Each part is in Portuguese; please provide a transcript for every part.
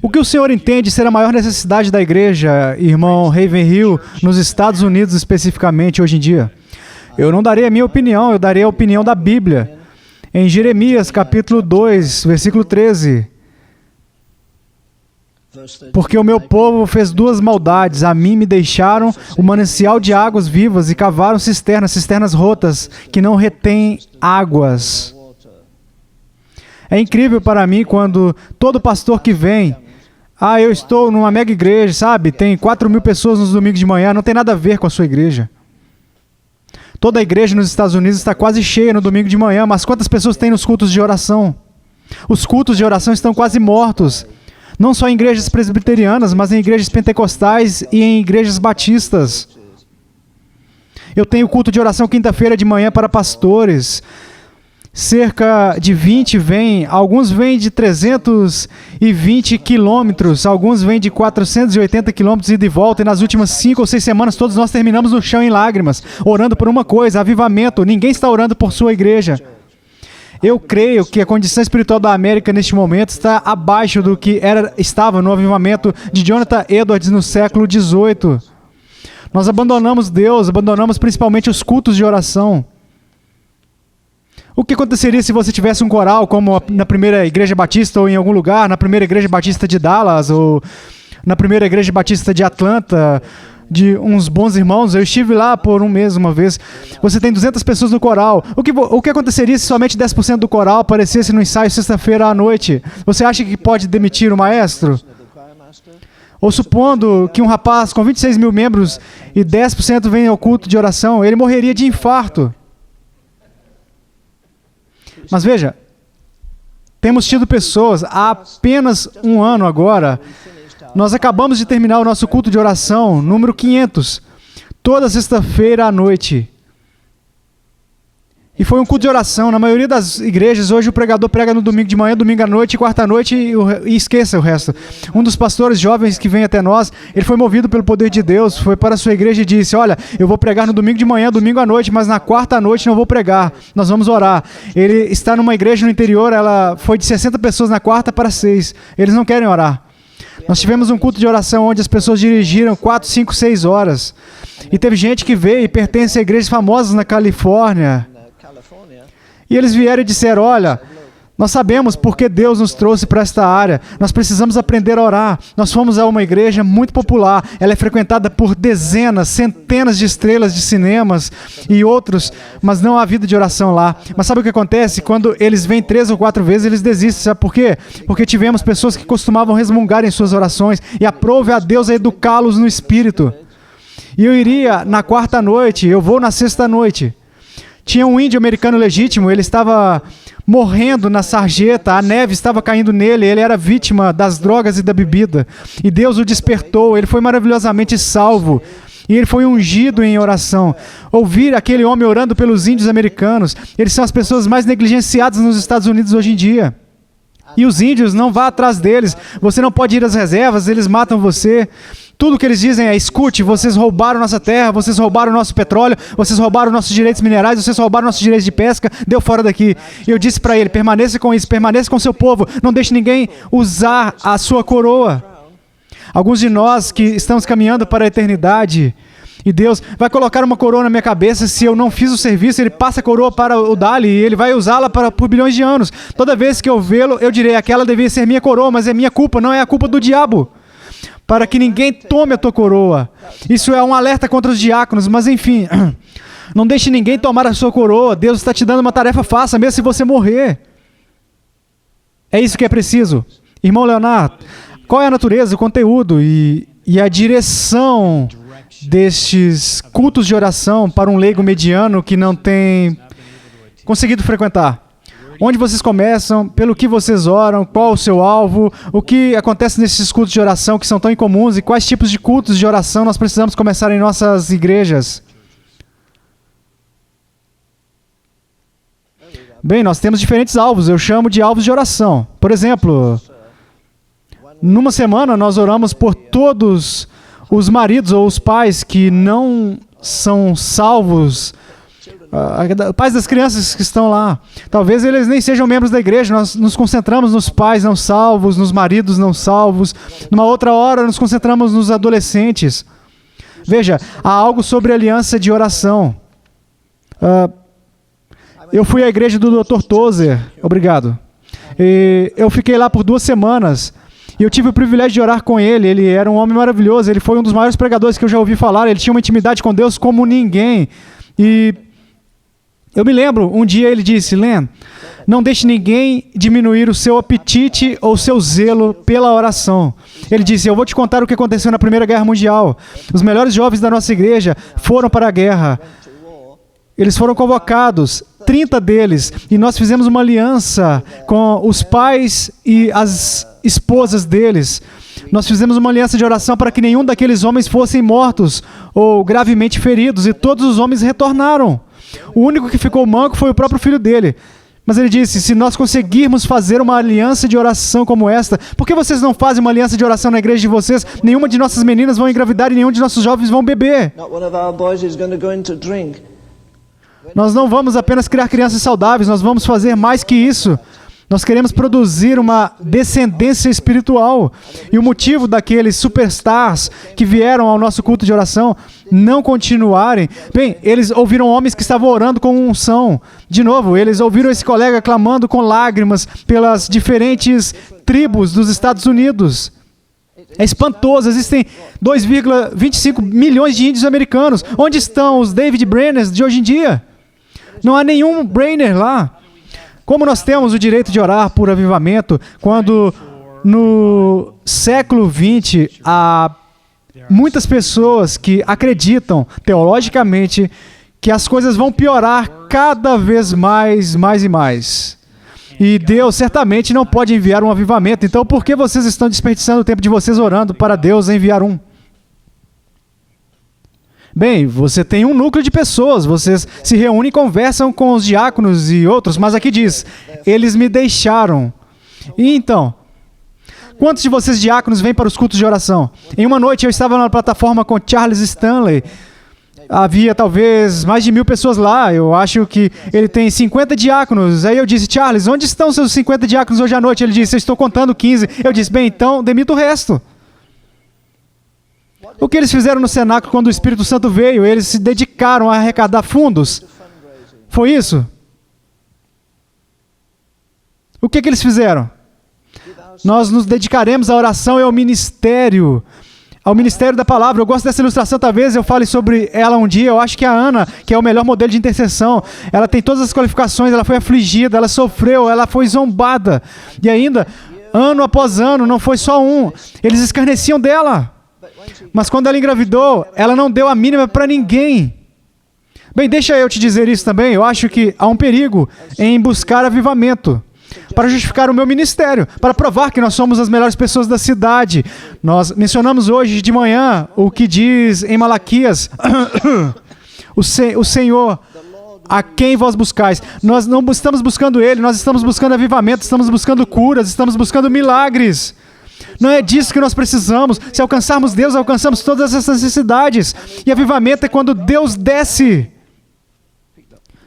O que o senhor entende ser a maior necessidade da igreja, irmão Ravenhill, nos Estados Unidos especificamente hoje em dia? Eu não darei a minha opinião, eu darei a opinião da Bíblia. Em Jeremias, capítulo 2, versículo 13. Porque o meu povo fez duas maldades. A mim me deixaram o manancial de águas vivas e cavaram cisternas rotas, que não retêm águas. É incrível para mim quando todo pastor que vem, eu estou numa mega igreja, sabe? Tem 4.000 pessoas nos domingos de manhã, não tem nada a ver com a sua igreja. Toda a igreja nos Estados Unidos está quase cheia no domingo de manhã, mas quantas pessoas tem nos cultos de oração? Os cultos de oração estão quase mortos. Não só em igrejas presbiterianas, mas em igrejas pentecostais e em igrejas batistas. Eu tenho culto de oração quinta-feira de manhã para pastores. Cerca de 20 vêm, alguns vêm de 320 quilômetros, alguns vêm de 480 quilômetros ida e volta, e nas últimas 5 ou 6 semanas todos nós terminamos no chão em lágrimas, orando por uma coisa, avivamento. Ninguém está orando por sua igreja. Eu creio que a condição espiritual da América neste momento está abaixo do que estava no avivamento de Jonathan Edwards no século XVIII. Nós abandonamos Deus, abandonamos principalmente os cultos de oração. O que aconteceria se você tivesse um coral como na primeira igreja batista ou em algum lugar, na primeira igreja batista de Dallas ou na primeira igreja batista de Atlanta, de uns bons irmãos? Eu estive lá por um mês uma vez. Você tem 200 pessoas no coral. O que aconteceria se somente 10% do coral aparecesse no ensaio sexta-feira à noite? Você acha que pode demitir o maestro? Ou supondo que um rapaz com 26 mil membros e 10% vem ao culto de oração, ele morreria de infarto. Mas veja, temos tido pessoas há apenas um ano agora. Nós acabamos de terminar o nosso culto de oração, número 500, toda sexta-feira à noite. E foi um culto de oração. Na maioria das igrejas, hoje o pregador prega no domingo de manhã, domingo à noite, quarta à noite e esqueça o resto. Um dos pastores jovens que vem até nós, ele foi movido pelo poder de Deus, foi para a sua igreja e disse: olha, eu vou pregar no domingo de manhã, domingo à noite, mas na quarta à noite não vou pregar, nós vamos orar. Ele está numa igreja no interior, ela foi de 60 pessoas na quarta para 6. Eles não querem orar. Nós tivemos um culto de oração onde as pessoas dirigiram 4, 5, 6 horas. E teve gente que veio e pertence a igrejas famosas na Califórnia. E eles vieram e disseram: olha, nós sabemos porque Deus nos trouxe para esta área. Nós precisamos aprender a orar. Nós fomos a uma igreja muito popular. Ela é frequentada por dezenas, centenas de estrelas de cinemas e outros, mas não há vida de oração lá. Mas sabe o que acontece? Quando eles vêm 3 ou 4 vezes, eles desistem. Sabe por quê? Porque tivemos pessoas que costumavam resmungar em suas orações e aprove a Deus a educá-los no espírito. E eu iria na quarta noite, eu vou na sexta noite. Tinha um índio americano legítimo, ele estava morrendo na sarjeta, a neve estava caindo nele, ele era vítima das drogas e da bebida. E Deus o despertou, ele foi maravilhosamente salvo. E ele foi ungido em oração. Ouvir aquele homem orando pelos índios americanos, eles são as pessoas mais negligenciadas nos Estados Unidos hoje em dia. E os índios, não vá atrás deles, você não pode ir às reservas, eles matam você. Tudo que eles dizem é: escute, vocês roubaram nossa terra, vocês roubaram nosso petróleo, vocês roubaram nossos direitos minerais, vocês roubaram nossos direitos de pesca, deu fora daqui. E eu disse para ele: permaneça com isso, permaneça com seu povo, não deixe ninguém usar a sua coroa. Alguns de nós que estamos caminhando para a eternidade, e Deus vai colocar uma coroa na minha cabeça se eu não fiz o serviço, ele passa a coroa para o Dali e ele vai usá-la por bilhões de anos. Toda vez que eu vê-lo, eu direi: aquela devia ser minha coroa, mas é minha culpa, não é a culpa do diabo. Para que ninguém tome a tua coroa. Isso é um alerta contra os diáconos, mas enfim, não deixe ninguém tomar a sua coroa. Deus está te dando uma tarefa fácil, mesmo se você morrer. É isso que é preciso. Irmão Leonardo, qual é a natureza, o conteúdo e a direção destes cultos de oração para um leigo mediano que não tem conseguido frequentar? Onde vocês começam? Pelo que vocês oram? Qual o seu alvo? O que acontece nesses cultos de oração que são tão incomuns? E quais tipos de cultos de oração nós precisamos começar em nossas igrejas? Bem, nós temos diferentes alvos. Eu chamo de alvos de oração. Por exemplo, numa semana nós oramos por todos os maridos ou os pais que não são salvos Pais das crianças que estão lá. Talvez eles nem sejam membros da igreja. Nós nos concentramos nos pais não salvos, nos maridos não salvos. Numa outra hora, nos concentramos nos adolescentes. Veja, há algo sobre aliança de oração. Eu fui à igreja do Dr. Tozer. Obrigado. E eu fiquei lá por 2 semanas. E eu tive o privilégio de orar com ele. Ele era um homem maravilhoso. Ele foi um dos maiores pregadores que eu já ouvi falar. Ele tinha uma intimidade com Deus como ninguém. E eu me lembro, um dia ele disse: Len, não deixe ninguém diminuir o seu apetite ou o seu zelo pela oração. Ele disse: eu vou te contar o que aconteceu na Primeira Guerra Mundial. Os melhores jovens da nossa igreja foram para a guerra. Eles foram convocados, 30 deles, e nós fizemos uma aliança com os pais e as esposas deles. Nós fizemos uma aliança de oração para que nenhum daqueles homens fossem mortos ou gravemente feridos, e todos os homens retornaram. O único que ficou manco foi o próprio filho dele. Mas ele disse: se nós conseguirmos fazer uma aliança de oração como esta, por que vocês não fazem uma aliança de oração na igreja de vocês? Nenhuma de nossas meninas vão engravidar e nenhum de nossos jovens vão beber. Nós não vamos apenas criar crianças saudáveis, nós vamos fazer mais que isso. Nós queremos produzir uma descendência espiritual. E o motivo daqueles superstars que vieram ao nosso culto de oração não continuarem, bem, eles ouviram homens que estavam orando com unção. De novo, eles ouviram esse colega clamando com lágrimas pelas diferentes tribos dos Estados Unidos. É espantoso, existem 2,25 milhões de índios americanos. Onde estão os David Brenners de hoje em dia? Não há nenhum Brenner lá. Como nós temos o direito de orar por avivamento, quando no século XX há muitas pessoas que acreditam, teologicamente, que as coisas vão piorar cada vez mais e mais. E Deus certamente não pode enviar um avivamento. Então, por que vocês estão desperdiçando o tempo de vocês orando para Deus enviar um? Bem, você tem um núcleo de pessoas, vocês se reúnem e conversam com os diáconos e outros, mas aqui diz: eles me deixaram. E então, quantos de vocês diáconos vêm para os cultos de oração? Em uma noite eu estava na plataforma com Charles Stanley. Havia talvez mais de 1000 pessoas lá. Eu acho que ele tem 50 diáconos. Aí eu disse: Charles, onde estão seus 50 diáconos hoje à noite? Ele disse: eu estou contando 15. Eu disse: bem, então demita o resto. O que eles fizeram no cenáculo quando o Espírito Santo veio? Eles se dedicaram a arrecadar fundos. Foi isso? O que eles fizeram? Nós nos dedicaremos à oração e ao ministério da palavra. Eu gosto dessa ilustração, talvez eu fale sobre ela um dia. Eu acho que a Ana, que é o melhor modelo de intercessão, ela tem todas as qualificações, ela foi afligida, ela sofreu, ela foi zombada. E ainda, ano após ano, não foi só um. Eles escarneciam dela. Mas quando ela engravidou, ela não deu a mínima para ninguém. Bem, deixa eu te dizer isso também. Eu acho que há um perigo em buscar avivamento para justificar o meu ministério, para provar que nós somos as melhores pessoas da cidade. Nós mencionamos hoje de manhã o que diz em Malaquias: o Senhor, a quem vós buscais. Nós não estamos buscando Ele, nós estamos buscando avivamento, estamos buscando curas, estamos buscando milagres. Não é disso que nós precisamos. Se alcançarmos Deus, alcançamos todas essas necessidades. E avivamento é quando Deus desce.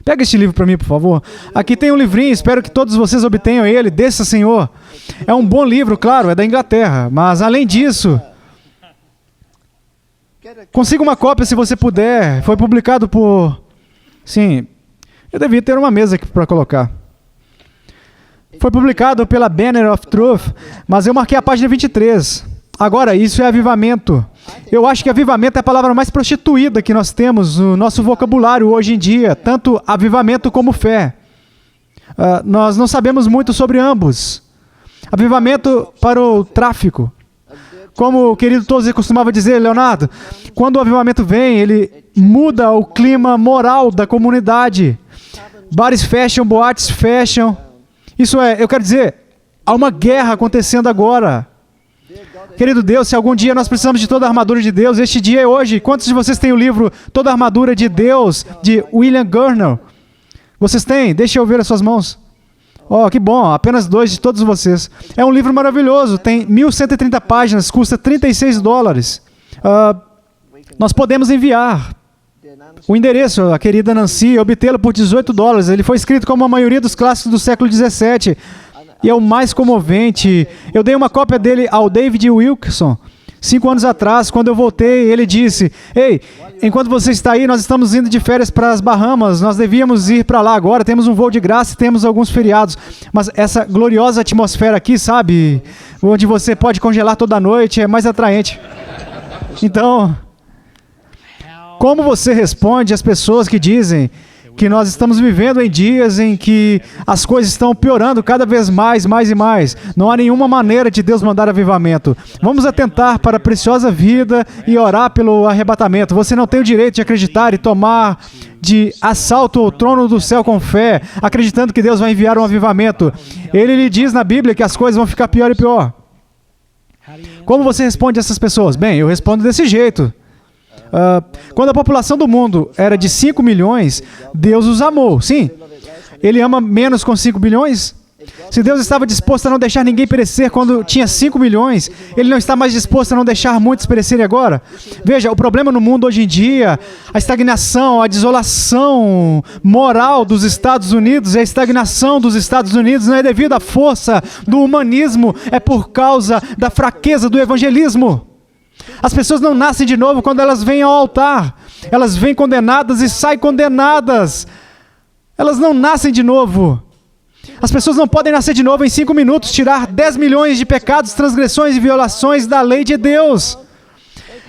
Pega este livro para mim, por favor. Aqui tem um livrinho, espero que todos vocês obtenham ele. Desça, Senhor. É um bom livro, claro, é da Inglaterra. Mas, além disso, consiga uma cópia se você puder. Foi publicado por... Sim, eu devia ter uma mesa aqui para colocar. Foi publicado pela Banner of Truth, mas eu marquei a página 23. Agora, isso é avivamento. Eu acho que avivamento é a palavra mais prostituída que nós temos no nosso vocabulário hoje em dia, tanto avivamento como fé. Nós não sabemos muito sobre ambos. Avivamento para o tráfico. Como o querido Tozer costumava dizer, Leonardo, quando o avivamento vem, ele muda o clima moral da comunidade. Bares fecham, boates fecham. Isso é, eu quero dizer, há uma guerra acontecendo agora. Querido Deus, se algum dia nós precisamos de toda a armadura de Deus, este dia é hoje. Quantos de vocês têm o livro Toda a Armadura de Deus, de William Gurnall? Vocês têm? Deixa eu ver as suas mãos. Oh, que bom, apenas 2 de todos vocês. É um livro maravilhoso, tem 1130 páginas, custa $36. Nós podemos enviar. o endereço, a querida Nancy, obtê-lo por $18. Ele foi escrito como a maioria dos clássicos do século XVII. E é o mais comovente. Eu dei uma cópia dele ao David Wilkerson 5 anos atrás. Quando eu voltei, ele disse: ei, enquanto você está aí, nós estamos indo de férias para as Bahamas. Nós devíamos ir para lá agora. Temos um voo de graça e temos alguns feriados. Mas essa gloriosa atmosfera aqui, sabe? Onde você pode congelar toda noite, é mais atraente. Então, como você responde às pessoas que dizem que nós estamos vivendo em dias em que as coisas estão piorando cada vez mais e mais? Não há nenhuma maneira de Deus mandar avivamento. Vamos atentar para a preciosa vida e orar pelo arrebatamento. Você não tem o direito de acreditar e tomar de assalto o trono do céu com fé, acreditando que Deus vai enviar um avivamento. Ele lhe diz na Bíblia que as coisas vão ficar pior e pior. Como você responde a essas pessoas? Bem, eu respondo desse jeito. Quando a população do mundo era de 5 milhões, Deus os amou. Sim. Ele ama menos com 5 bilhões? Se Deus estava disposto a não deixar ninguém perecer quando tinha 5 milhões, Ele não está mais disposto a não deixar muitos perecerem agora? Veja, o problema no mundo hoje em dia, a estagnação, a desolação moral dos Estados Unidos, a estagnação dos Estados Unidos não é devido à força do humanismo, é por causa da fraqueza do evangelismo. As pessoas não nascem de novo quando elas vêm ao altar. Elas vêm condenadas e saem condenadas. Elas não nascem de novo. As pessoas não podem nascer de novo em 5 minutos, tirar 10 milhões de pecados, transgressões e violações da lei de Deus.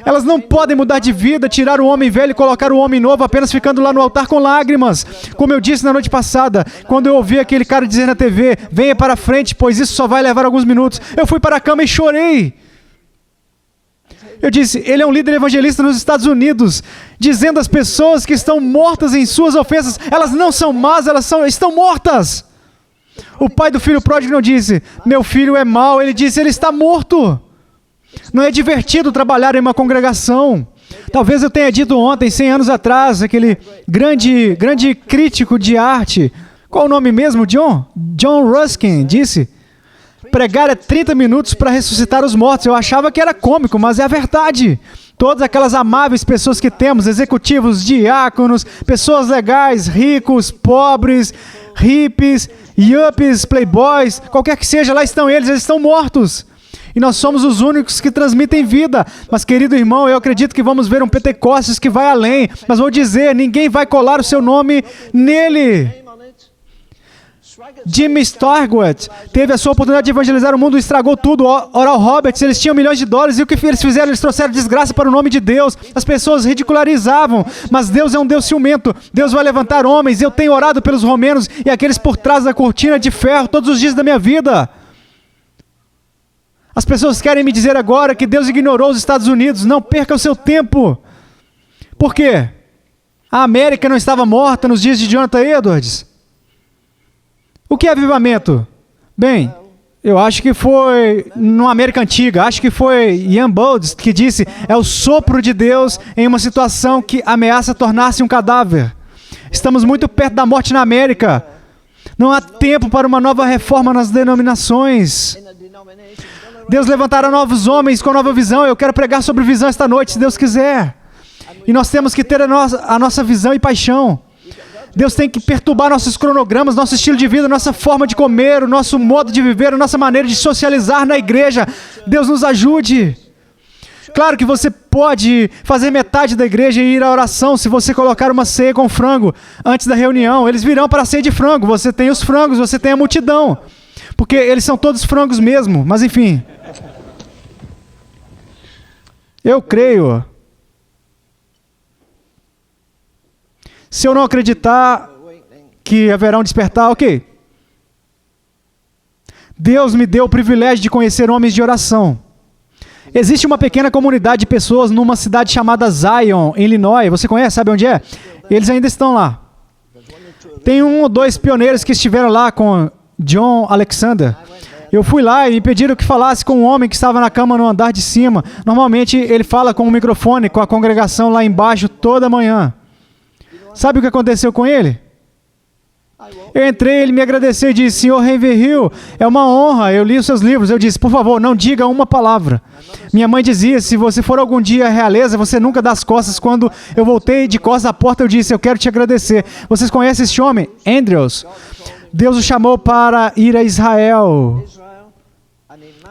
Elas não podem mudar de vida, tirar o homem velho e colocar o homem novo apenas ficando lá no altar com lágrimas. Como eu disse na noite passada, quando eu ouvi aquele cara dizer na TV: venha para frente, pois isso só vai levar alguns minutos. Eu fui para a cama e chorei. Eu disse: ele é um líder evangelista nos Estados Unidos, dizendo às pessoas que estão mortas em suas ofensas, elas não são más, estão mortas. O pai do filho pródigo não disse: meu filho é mau, ele disse: ele está morto. Não é divertido trabalhar em uma congregação. Talvez eu tenha dito ontem, 100 anos atrás, aquele grande crítico de arte, qual o nome mesmo, John Ruskin, disse: pregar é 30 minutos para ressuscitar os mortos. Eu achava que era cômico, mas é a verdade. Todas aquelas amáveis pessoas que temos, executivos, diáconos, pessoas legais, ricos, pobres, hippies, yuppies, playboys, qualquer que seja, lá estão eles estão mortos. E nós somos os únicos que transmitem vida. Mas, querido irmão, eu acredito que vamos ver um Pentecostes que vai além. Mas vou dizer, ninguém vai colar o seu nome nele. Jimmy Swaggart teve a sua oportunidade de evangelizar o mundo, estragou tudo. Oral Roberts, eles tinham milhões de dólares e o que eles fizeram? Eles trouxeram desgraça para o nome de Deus. As pessoas ridicularizavam, mas Deus é um Deus ciumento. Deus vai levantar homens. Eu tenho orado pelos romenos e aqueles por trás da cortina de ferro todos os dias da minha vida. As pessoas querem me dizer agora que Deus ignorou os Estados Unidos. Não perca o seu tempo. Por quê? A América não estava morta nos dias de Jonathan Edwards? O que é avivamento? Bem, eu acho que foi numa América antiga, acho que foi Ian Bowles que disse: é o sopro de Deus em uma situação que ameaça tornar-se um cadáver. Estamos muito perto da morte na América. Não há tempo para uma nova reforma nas denominações. Deus levantará novos homens com nova visão. Eu quero pregar sobre visão esta noite, se Deus quiser. E nós temos que ter a nossa visão e paixão. Deus tem que perturbar nossos cronogramas, nosso estilo de vida, nossa forma de comer, o nosso modo de viver, a nossa maneira de socializar na igreja. Deus nos ajude. Claro que você pode fazer metade da igreja e ir à oração se você colocar uma ceia com frango antes da reunião. Eles virão para a ceia de frango. Você tem os frangos, você tem a multidão. Porque eles são todos frangos mesmo. Mas enfim. Eu creio. Se eu não acreditar que haverá um despertar, ok. Deus me deu o privilégio de conhecer homens de oração. Existe uma pequena comunidade de pessoas numa cidade chamada Zion, em Illinois. Você conhece? Sabe onde é? Eles ainda estão lá. Tem 1 ou 2 pioneiros que estiveram lá com John Alexander. Eu fui lá e me pediram que falasse com um homem que estava na cama no andar de cima. Normalmente ele fala com um microfone com a congregação lá embaixo toda manhã. Sabe o que aconteceu com ele? Eu entrei, ele me agradeceu e disse: Senhor Ravenhill, é uma honra, eu li os seus livros. Eu disse: por favor, não diga uma palavra. Minha mãe dizia: se você for algum dia à realeza, você nunca dá as costas. Quando eu voltei de costas à porta, eu disse: eu quero te agradecer. Vocês conhecem esse homem? Andrews. Deus o chamou para ir a Israel.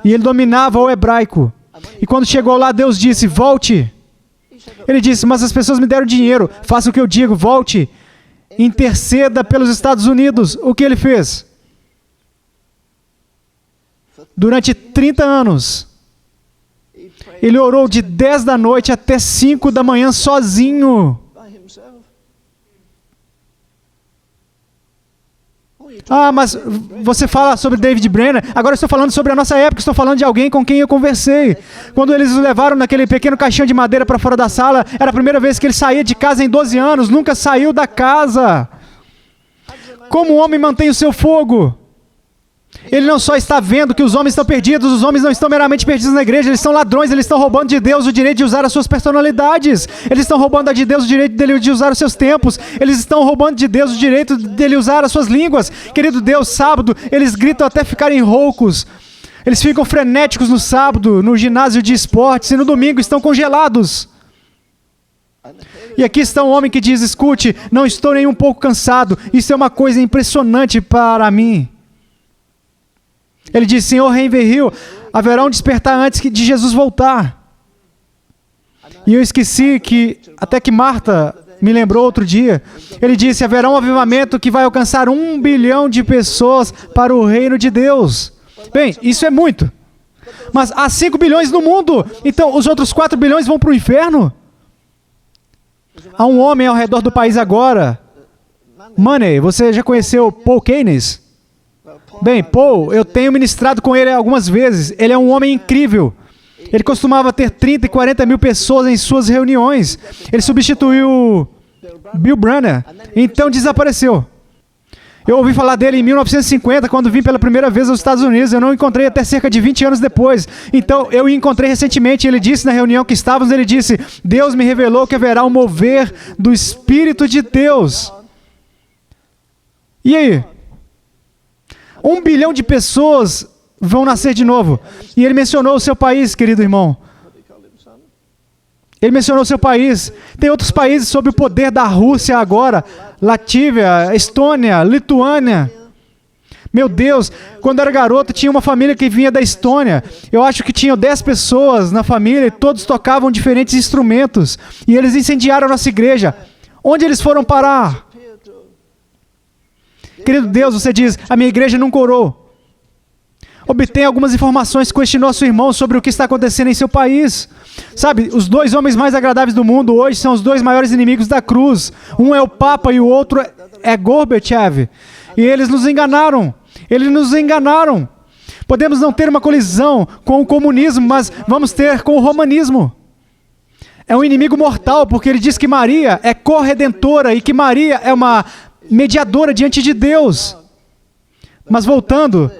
E ele dominava o hebraico. E quando chegou lá, Deus disse: volte. Ele disse: mas as pessoas me deram dinheiro. Faça o que eu digo, volte. Interceda pelos Estados Unidos. O que ele fez? Durante 30 anos, ele orou de 10 da noite até 5 da manhã sozinho. Ah, mas você fala sobre David Brenner. Agora eu estou falando sobre a nossa época. Estou falando de alguém com quem eu conversei. Quando eles o levaram naquele pequeno caixão de madeira para fora da sala, era a primeira vez que ele saía de casa em 12 anos. Nunca saiu da casa. Como o homem mantém o seu fogo? Ele não só está vendo que os homens estão perdidos, os homens não estão meramente perdidos na igreja, eles são ladrões, eles estão roubando de Deus o direito de usar as suas personalidades, eles estão roubando de Deus o direito dele de usar os seus tempos, eles estão roubando de Deus o direito dele usar as suas línguas. Querido Deus, sábado, eles gritam até ficarem roucos, eles ficam frenéticos no sábado, no ginásio de esportes, e no domingo estão congelados. E aqui está um homem que diz: escute, não estou nem um pouco cansado, isso é uma coisa impressionante para mim. Ele diz: Senhor Ravenhill, haverá um despertar antes de Jesus voltar. E eu esqueci que, até que Marta me lembrou outro dia, ele disse: haverá um avivamento que vai alcançar 1 bilhão de pessoas para o reino de Deus. Bem, isso é muito. Mas há 5 bilhões no mundo, então os outros 4 bilhões vão para o inferno? Há um homem ao redor do país agora. Money, você já conheceu Paul Keynes? Bem, Paul, eu tenho ministrado com ele algumas vezes. Ele é um homem incrível. Ele costumava ter 30 e 40 mil pessoas em suas reuniões. Ele substituiu Bill Brunner, então desapareceu. Eu ouvi falar dele em 1950, quando vim pela primeira vez aos Estados Unidos. Eu não o encontrei até cerca de 20 anos depois. Então, eu o encontrei recentemente. Ele disse na reunião que estávamos, ele disse: Deus me revelou que haverá um mover do Espírito de Deus. E aí? 1 bilhão de pessoas vão nascer de novo. E ele mencionou o seu país, querido irmão. Ele mencionou o seu país. Tem outros países sob o poder da Rússia agora. Latvia, Estônia, Lituânia. Meu Deus, quando eu era garoto, tinha uma família que vinha da Estônia. Eu acho que tinham 10 pessoas na família e todos tocavam diferentes instrumentos. E eles incendiaram a nossa igreja. Onde eles foram parar? Querido Deus, você diz: a minha igreja nunca orou. Obtém algumas informações com este nosso irmão sobre o que está acontecendo em seu país. Sabe, os 2 homens mais agradáveis do mundo hoje são os 2 maiores inimigos da cruz. Um é o Papa e o outro é Gorbachev. E eles nos enganaram. Eles nos enganaram. Podemos não ter uma colisão com o comunismo, mas vamos ter com o romanismo. É um inimigo mortal, porque ele diz que Maria é corredentora e que Maria é uma mediadora diante de Deus. Mas voltando,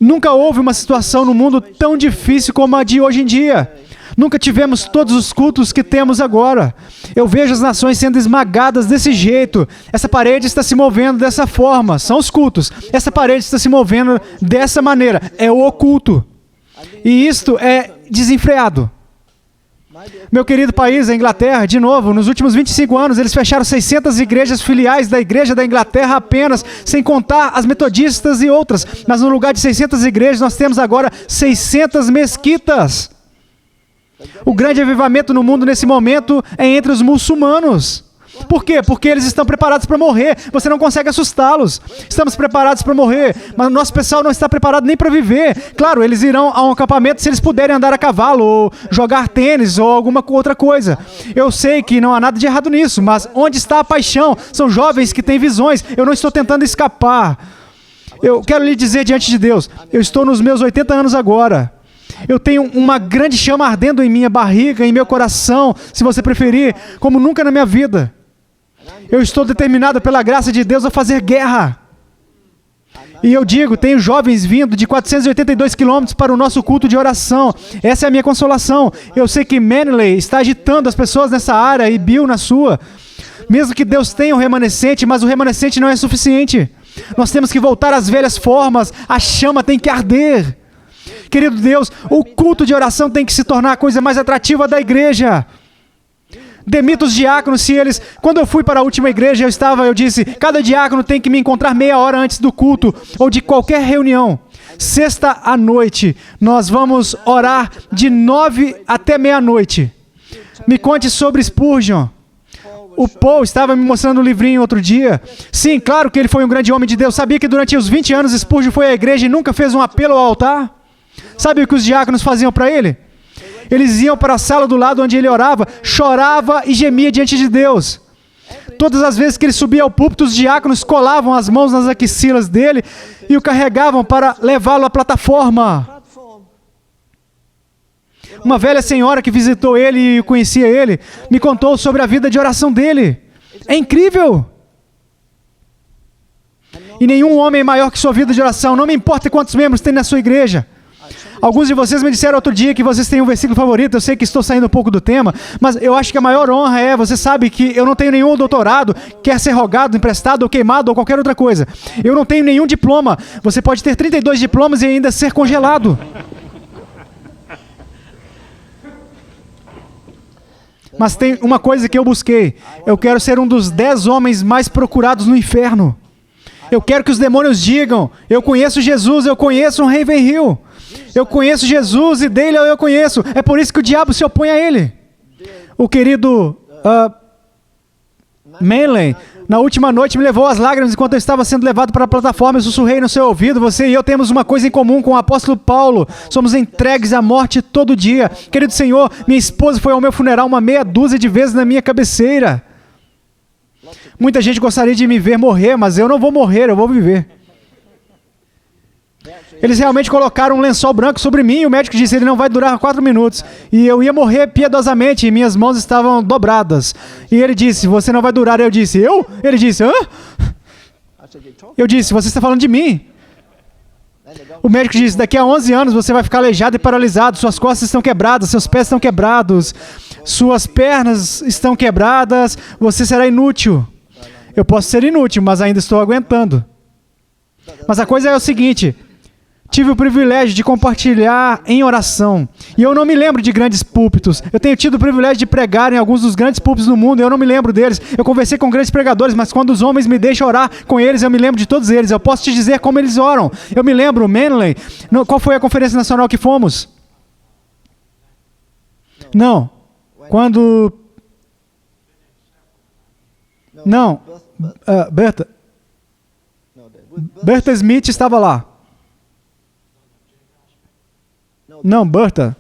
nunca houve uma situação no mundo tão difícil como a de hoje em dia. Nunca tivemos todos os cultos que temos agora. Eu vejo as nações sendo esmagadas desse jeito. Essa parede está se movendo dessa forma. São os cultos. Essa parede está se movendo dessa maneira. É o oculto. E isto é desenfreado. Meu querido país, a Inglaterra, de novo, nos últimos 25 anos, eles fecharam 600 igrejas filiais da Igreja da Inglaterra apenas, sem contar as metodistas e outras. Mas no lugar de 600 igrejas, nós temos agora 600 mesquitas. O grande avivamento no mundo nesse momento é entre os muçulmanos. Por quê? Porque eles estão preparados para morrer. Você não consegue assustá-los. Estamos preparados para morrer, mas o nosso pessoal não está preparado nem para viver. Claro, eles irão a um acampamento se eles puderem andar a cavalo, ou jogar tênis, ou alguma outra coisa. Eu sei que não há nada de errado nisso, mas onde está a paixão? São jovens que têm visões. Eu não estou tentando escapar. Eu quero lhe dizer diante de Deus, eu estou nos meus 80 anos agora. Eu tenho uma grande chama ardendo em minha barriga, em meu coração, se você preferir, como nunca na minha vida. Eu estou determinado pela graça de Deus a fazer guerra. E eu digo, tenho jovens vindo de 482 quilômetros para o nosso culto de oração. Essa é a minha consolação. Eu sei que Manley está agitando as pessoas nessa área e Bill na sua. Mesmo que Deus tenha um remanescente, mas o remanescente não é suficiente. Nós temos que voltar às velhas formas, a chama tem que arder. Querido Deus, o culto de oração tem que se tornar a coisa mais atrativa da igreja. Demita os diáconos, se eles... Quando eu fui para a última igreja, eu disse, cada diácono tem que me encontrar meia hora antes do culto, ou de qualquer reunião. Sexta à noite, nós vamos orar de 9 até meia-noite. Me conte sobre Spurgeon. O Paul estava me mostrando um livrinho outro dia. Sim, claro que ele foi um grande homem de Deus. Sabia que durante os 20 anos Spurgeon foi à igreja e nunca fez um apelo ao altar? Sabe o que os diáconos faziam para ele? Eles iam para a sala do lado onde ele orava, chorava e gemia diante de Deus. Todas as vezes que ele subia ao púlpito, os diáconos colavam as mãos nas axilas dele e o carregavam para levá-lo à plataforma. Uma velha senhora que visitou ele e conhecia ele, me contou sobre a vida de oração dele. É incrível! E nenhum homem é maior que sua vida de oração, não me importa quantos membros tem na sua igreja. Alguns de vocês me disseram outro dia que vocês têm um versículo favorito, eu sei que estou saindo um pouco do tema, mas eu acho que a maior honra é, você sabe que eu não tenho nenhum doutorado, quer ser rogado, emprestado ou queimado ou qualquer outra coisa. Eu não tenho nenhum diploma, você pode ter 32 diplomas e ainda ser congelado. Mas tem uma coisa que eu busquei. Eu quero ser um dos 10 homens mais procurados no inferno. Eu quero que os demônios digam, eu conheço Jesus, eu conheço um Raven Hill. Eu conheço Jesus e dele eu conheço. É por isso que o diabo se opõe a ele. O querido Manley, na última noite, me levou às lágrimas enquanto eu estava sendo levado para a plataforma. Eu sussurrei no seu ouvido, você e eu temos uma coisa em comum com o apóstolo Paulo. Somos entregues à morte todo dia. Querido Senhor, minha esposa foi ao meu funeral uma meia dúzia de vezes na minha cabeceira. Muita gente gostaria de me ver morrer, mas eu não vou morrer, eu vou viver. Eles realmente colocaram um lençol branco sobre mim e o médico disse, ele não vai durar 4 minutos. E eu ia morrer piedosamente e minhas mãos estavam dobradas. E ele disse, você não vai durar. Eu disse, eu? Ele disse, hã? Eu disse, você está falando de mim. O médico disse, daqui a 11 anos você vai ficar aleijado e paralisado, suas costas estão quebradas, seus pés estão quebrados, suas pernas estão quebradas, você será inútil. Eu posso ser inútil, mas ainda estou aguentando. Mas a coisa é o seguinte, tive o privilégio de compartilhar em oração. E eu não me lembro de grandes púlpitos. Eu tenho tido o privilégio de pregar em alguns dos grandes púlpitos do mundo. Eu não me lembro deles. Eu conversei com grandes pregadores, mas quando os homens me deixam orar com eles, eu me lembro de todos eles. Eu posso te dizer como eles oram. Eu me lembro, Manley. Qual foi a conferência nacional que fomos? Não. Quando... Não. Bertha Smith estava lá. Não, Bertha.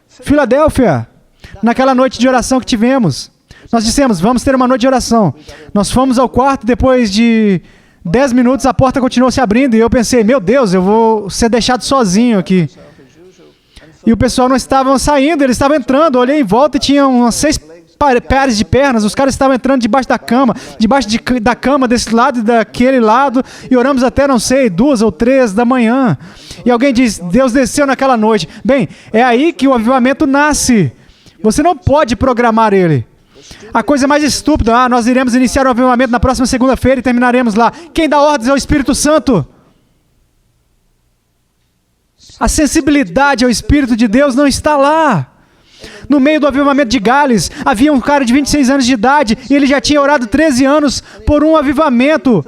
Filadélfia. Naquela noite de oração que tivemos. Nós dissemos, vamos ter uma noite de oração. Nós fomos ao quarto, depois de 10 minutos a porta continuou se abrindo e eu pensei, meu Deus, eu vou ser deixado sozinho aqui. E o pessoal não estava saindo, eles estavam entrando. Eu olhei em volta e tinha umas 6 pares de pernas, os caras estavam entrando debaixo da cama, da cama desse lado e daquele lado, e oramos até, não sei, 2 ou 3 da manhã. E alguém diz, Deus desceu naquela noite. Bem, é aí que o avivamento nasce. Você não pode programar ele. A coisa mais estúpida, nós iremos iniciar o avivamento na próxima segunda-feira e terminaremos lá. Quem dá ordens é o Espírito Santo. A sensibilidade ao Espírito de Deus não está lá. No meio do avivamento de Gales, havia um cara de 26 anos de idade e ele já tinha orado 13 anos por um avivamento.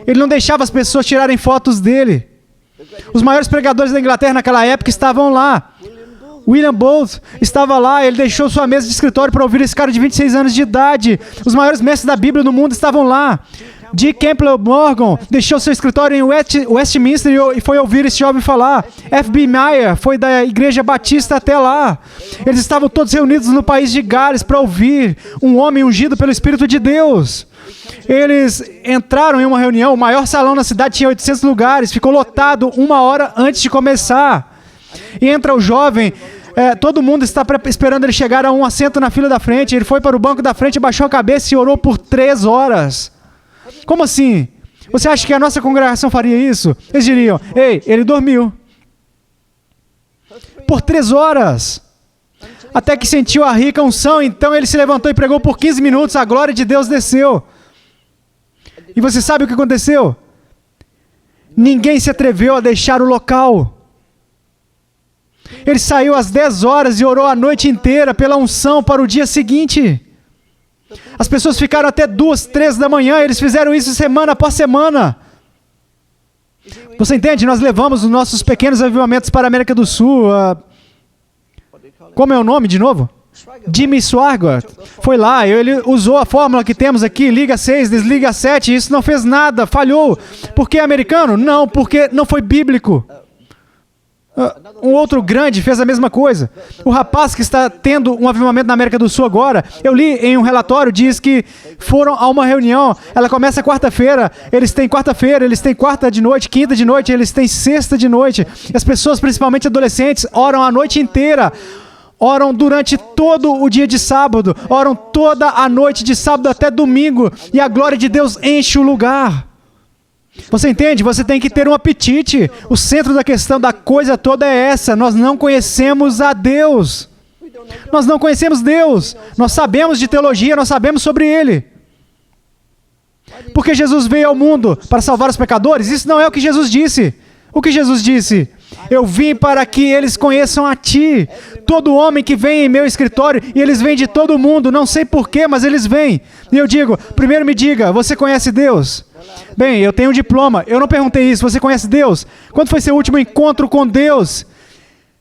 Ele não deixava as pessoas tirarem fotos dele. Os maiores pregadores da Inglaterra naquela época estavam lá. William Booth estava lá, ele deixou sua mesa de escritório para ouvir esse cara de 26 anos de idade. Os maiores mestres da Bíblia no mundo estavam lá. D. Campbell Morgan deixou seu escritório em Westminster e foi ouvir esse jovem falar. F.B. Meyer foi da Igreja Batista até lá. Eles estavam todos reunidos no país de Gales para ouvir um homem ungido pelo Espírito de Deus. Eles entraram em uma reunião, o maior salão na cidade tinha 800 lugares, ficou lotado 1 hora antes de começar. E entra o jovem, todo mundo está esperando ele chegar a um assento na fila da frente, ele foi para o banco da frente, baixou a cabeça e orou por 3 horas. Como assim? Você acha que a nossa congregação faria isso? Eles diriam, ei, ele dormiu. por 3 horas. Até que sentiu a rica unção, então ele se levantou e pregou por 15 minutos, a glória de Deus desceu. E você sabe o que aconteceu? Ninguém se atreveu a deixar o local. Ele saiu às 10 horas e orou a noite inteira pela unção para o dia seguinte. As pessoas ficaram até 2, 3 da manhã, eles fizeram isso semana após semana. Você entende? Nós levamos os nossos pequenos avivamentos para a América do Sul. Como é o nome de novo? Jimmy Swaggart. Foi lá, ele usou a fórmula que temos aqui, liga 6, desliga 7, isso não fez nada, falhou. Por que americano? Não, porque não foi bíblico. Um outro grande fez a mesma coisa. O rapaz que está tendo um avivamento na América do Sul agora, eu li em um relatório, diz que foram a uma reunião, ela começa quarta-feira, eles têm quarta de noite, quinta de noite, eles têm sexta de noite. As pessoas, principalmente adolescentes, oram a noite inteira. Oram durante todo o dia de sábado, oram toda a noite de sábado até domingo, e a glória de Deus enche o lugar. Você entende? Você tem que ter um apetite. O centro da questão da coisa toda é essa. Nós não conhecemos a Deus. Nós não conhecemos Deus. Nós sabemos de teologia, nós sabemos sobre Ele. Porque Jesus veio ao mundo para salvar os pecadores? Isso não é o que Jesus disse. O que Jesus disse? Eu vim para que eles conheçam a Ti. Todo homem que vem em meu escritório, e eles vêm de todo mundo, não sei porquê, mas eles vêm. E eu digo, primeiro me diga, você conhece Deus? Bem, eu tenho um diploma, eu não perguntei isso, você conhece Deus? Quando foi seu último encontro com Deus?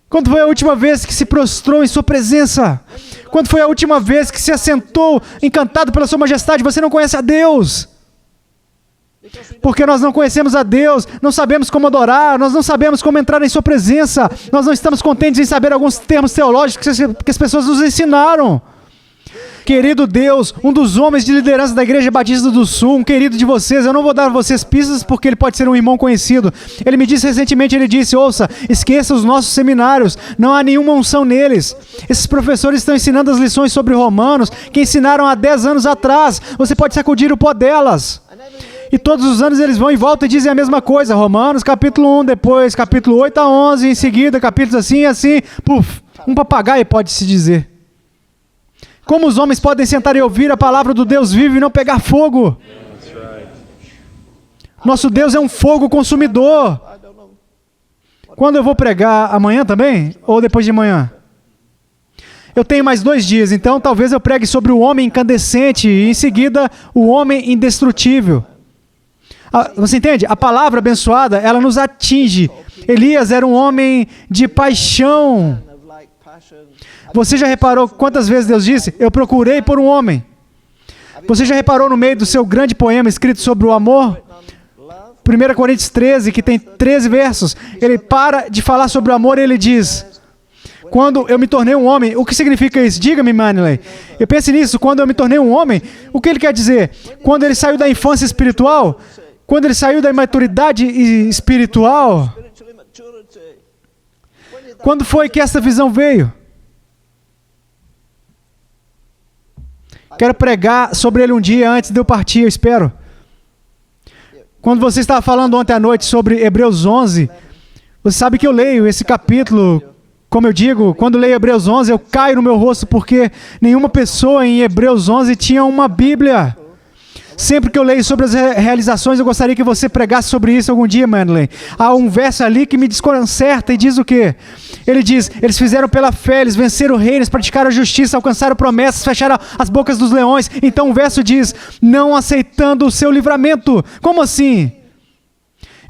Quando foi a última vez que se prostrou em sua presença? Quando foi a última vez que se assentou encantado pela sua majestade? Você não conhece a Deus. Porque nós não conhecemos a Deus, não sabemos como adorar, nós não sabemos como entrar em sua presença, nós não estamos contentes em saber alguns termos teológicos que as pessoas nos ensinaram. Querido Deus, um dos homens de liderança da Igreja Batista do Sul, um querido de vocês, eu não vou dar a vocês pistas porque ele pode ser um irmão conhecido. Ele me disse recentemente, ele disse, ouça, esqueça os nossos seminários, não há nenhuma unção neles. Esses professores estão ensinando as lições sobre Romanos, que ensinaram há 10 anos atrás. Você pode sacudir o pó delas. E todos os anos eles vão e voltam e dizem a mesma coisa. Romanos capítulo 1, depois capítulo 8 a 11, em seguida capítulos assim e assim. Puf, um papagaio pode-se dizer. Como os homens podem sentar e ouvir a palavra do Deus vivo e não pegar fogo? Nosso Deus é um fogo consumidor. Quando eu vou pregar? Amanhã também? Ou depois de amanhã? Eu tenho mais 2 dias, então talvez eu pregue sobre o homem incandescente e em seguida o homem indestrutível. Você entende? A palavra abençoada, ela nos atinge. Elias era um homem de paixão. Você já reparou quantas vezes Deus disse, eu procurei por um homem? Você já reparou no meio do seu grande poema escrito sobre o amor? 1 Coríntios 13, que tem 13 versos, ele para de falar sobre o amor e ele diz, quando eu me tornei um homem, o que significa isso? Diga-me, Manley. Eu pense nisso, quando eu me tornei um homem, o que ele quer dizer? Quando ele saiu da infância espiritual? Quando ele saiu da imaturidade espiritual? Quando foi que essa visão veio? Quero pregar sobre ele um dia antes de eu partir, eu espero. Quando você estava falando ontem à noite sobre Hebreus 11, você sabe que eu leio esse capítulo, como eu digo, quando leio Hebreus 11, eu caio no meu rosto porque nenhuma pessoa em Hebreus 11 tinha uma Bíblia. Sempre que eu leio sobre as realizações, eu gostaria que você pregasse sobre isso algum dia, Manley. Há um verso ali que me desconcerta e diz o quê? Ele diz, eles fizeram pela fé, eles venceram reinos, praticaram a justiça, alcançaram promessas, fecharam as bocas dos leões. Então o verso diz, não aceitando o seu livramento. Como assim?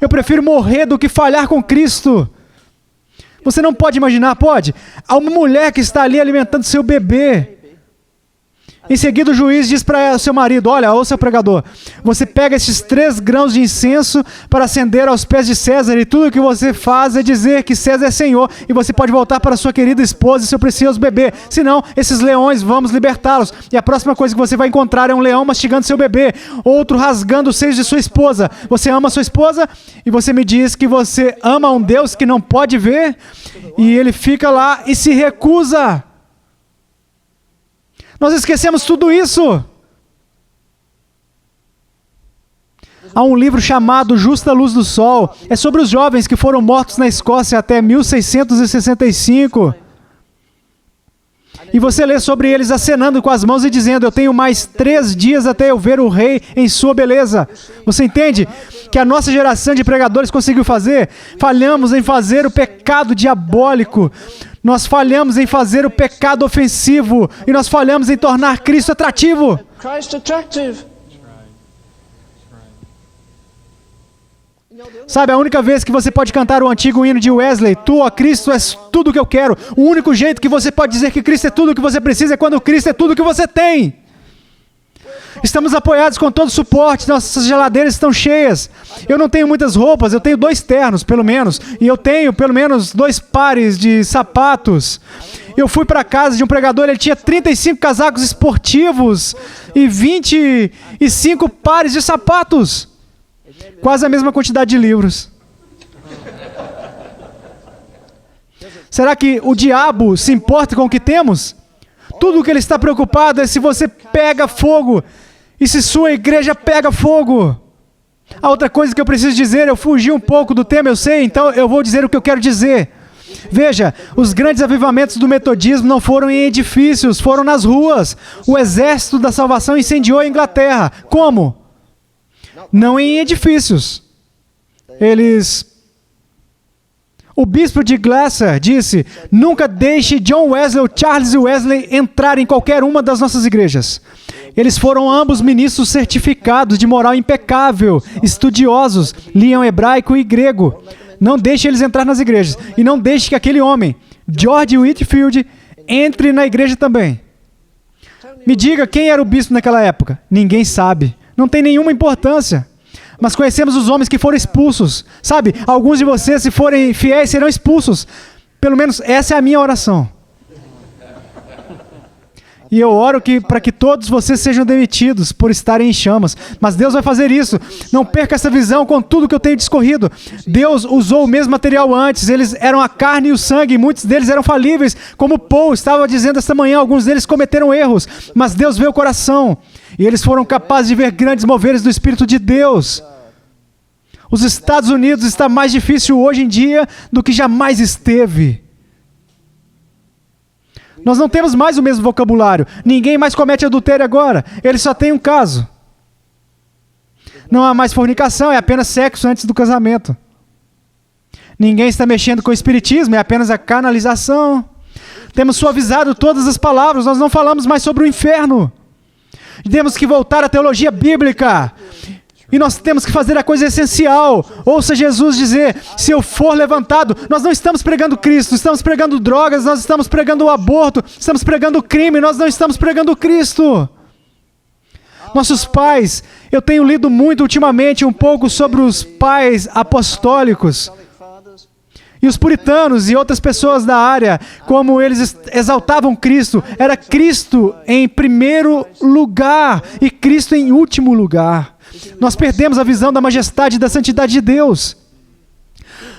Eu prefiro morrer do que falhar com Cristo. Você não pode imaginar, pode? Há uma mulher que está ali alimentando seu bebê. Em seguida o juiz diz para o seu marido, olha, ô seu pregador, você pega esses 3 grãos de incenso para acender aos pés de César e tudo o que você faz é dizer que César é Senhor e você pode voltar para sua querida esposa e seu precioso bebê. Senão, esses leões, vamos libertá-los. E a próxima coisa que você vai encontrar é um leão mastigando seu bebê, outro rasgando os seios de sua esposa. Você ama sua esposa e você me diz que você ama um Deus que não pode ver e ele fica lá e se recusa. Nós esquecemos tudo isso. Há um livro chamado Justa Luz do Sol. É sobre os jovens que foram mortos na Escócia até 1665. E você lê sobre eles acenando com as mãos e dizendo: eu tenho mais 3 dias até eu ver o rei em sua beleza. Você entende que a nossa geração de pregadores conseguiu fazer? Falhamos em fazer o pecado diabólico. Nós falhamos em fazer o pecado ofensivo. E nós falhamos em tornar Cristo atrativo. Sabe, a única vez que você pode cantar o antigo hino de Wesley, tu, ó Cristo, és tudo o que eu quero. O único jeito que você pode dizer que Cristo é tudo o que você precisa é quando Cristo é tudo o que você tem. Estamos apoiados com todo o suporte, nossas geladeiras estão cheias. Eu não tenho muitas roupas, eu tenho 2 ternos, pelo menos. E eu tenho, pelo menos, 2 pares de sapatos. Eu fui para casa de um pregador, ele tinha 35 casacos esportivos e 25 pares de sapatos. Quase a mesma quantidade de livros. Será que o diabo se importa com o que temos? Tudo o que ele está preocupado é se você pega fogo e se sua igreja pega fogo. A outra coisa que eu preciso dizer, eu fugi um pouco do tema, eu sei, então eu vou dizer o que eu quero dizer. Veja, os grandes avivamentos do metodismo não foram em edifícios, foram nas ruas. O exército da salvação incendiou a Inglaterra. Como? Não em edifícios. O bispo de Glasgow disse: nunca deixe John Wesley ou Charles Wesley entrar em qualquer uma das nossas igrejas. Eles foram ambos ministros certificados de moral impecável, estudiosos, liam hebraico e grego. Não deixe eles entrar nas igrejas. E não deixe que aquele homem, George Whitefield, entre na igreja também. Me diga quem era o bispo naquela época. Ninguém sabe. Não tem nenhuma importância. Mas conhecemos os homens que foram expulsos. Sabe, alguns de vocês, se forem fiéis, serão expulsos. Pelo menos essa é a minha oração. E eu oro para que todos vocês sejam demitidos por estarem em chamas. Mas Deus vai fazer isso. Não perca essa visão com tudo que eu tenho discorrido. Deus usou o mesmo material antes. Eles eram a carne e o sangue. Muitos deles eram falíveis. Como Paul estava dizendo esta manhã, alguns deles cometeram erros. Mas Deus vê o coração. E eles foram capazes de ver grandes moveres do Espírito de Deus. Os Estados Unidos está mais difícil hoje em dia do que jamais esteve. Nós não temos mais o mesmo vocabulário. Ninguém mais comete adultério agora. Ele só tem um caso. Não há mais fornicação, é apenas sexo antes do casamento. Ninguém está mexendo com o espiritismo, é apenas a canalização. Temos suavizado todas as palavras, nós não falamos mais sobre o inferno. Temos que voltar à teologia bíblica. E nós temos que fazer a coisa essencial. Ouça Jesus dizer: se eu for levantado, nós não estamos pregando Cristo, estamos pregando drogas, nós estamos pregando o aborto, estamos pregando o crime, nós não estamos pregando Cristo. Nossos pais, eu tenho lido muito ultimamente um pouco sobre os pais apostólicos. E os puritanos e outras pessoas da área, como eles exaltavam Cristo, era Cristo em primeiro lugar e Cristo em último lugar. Nós perdemos a visão da majestade e da santidade de Deus.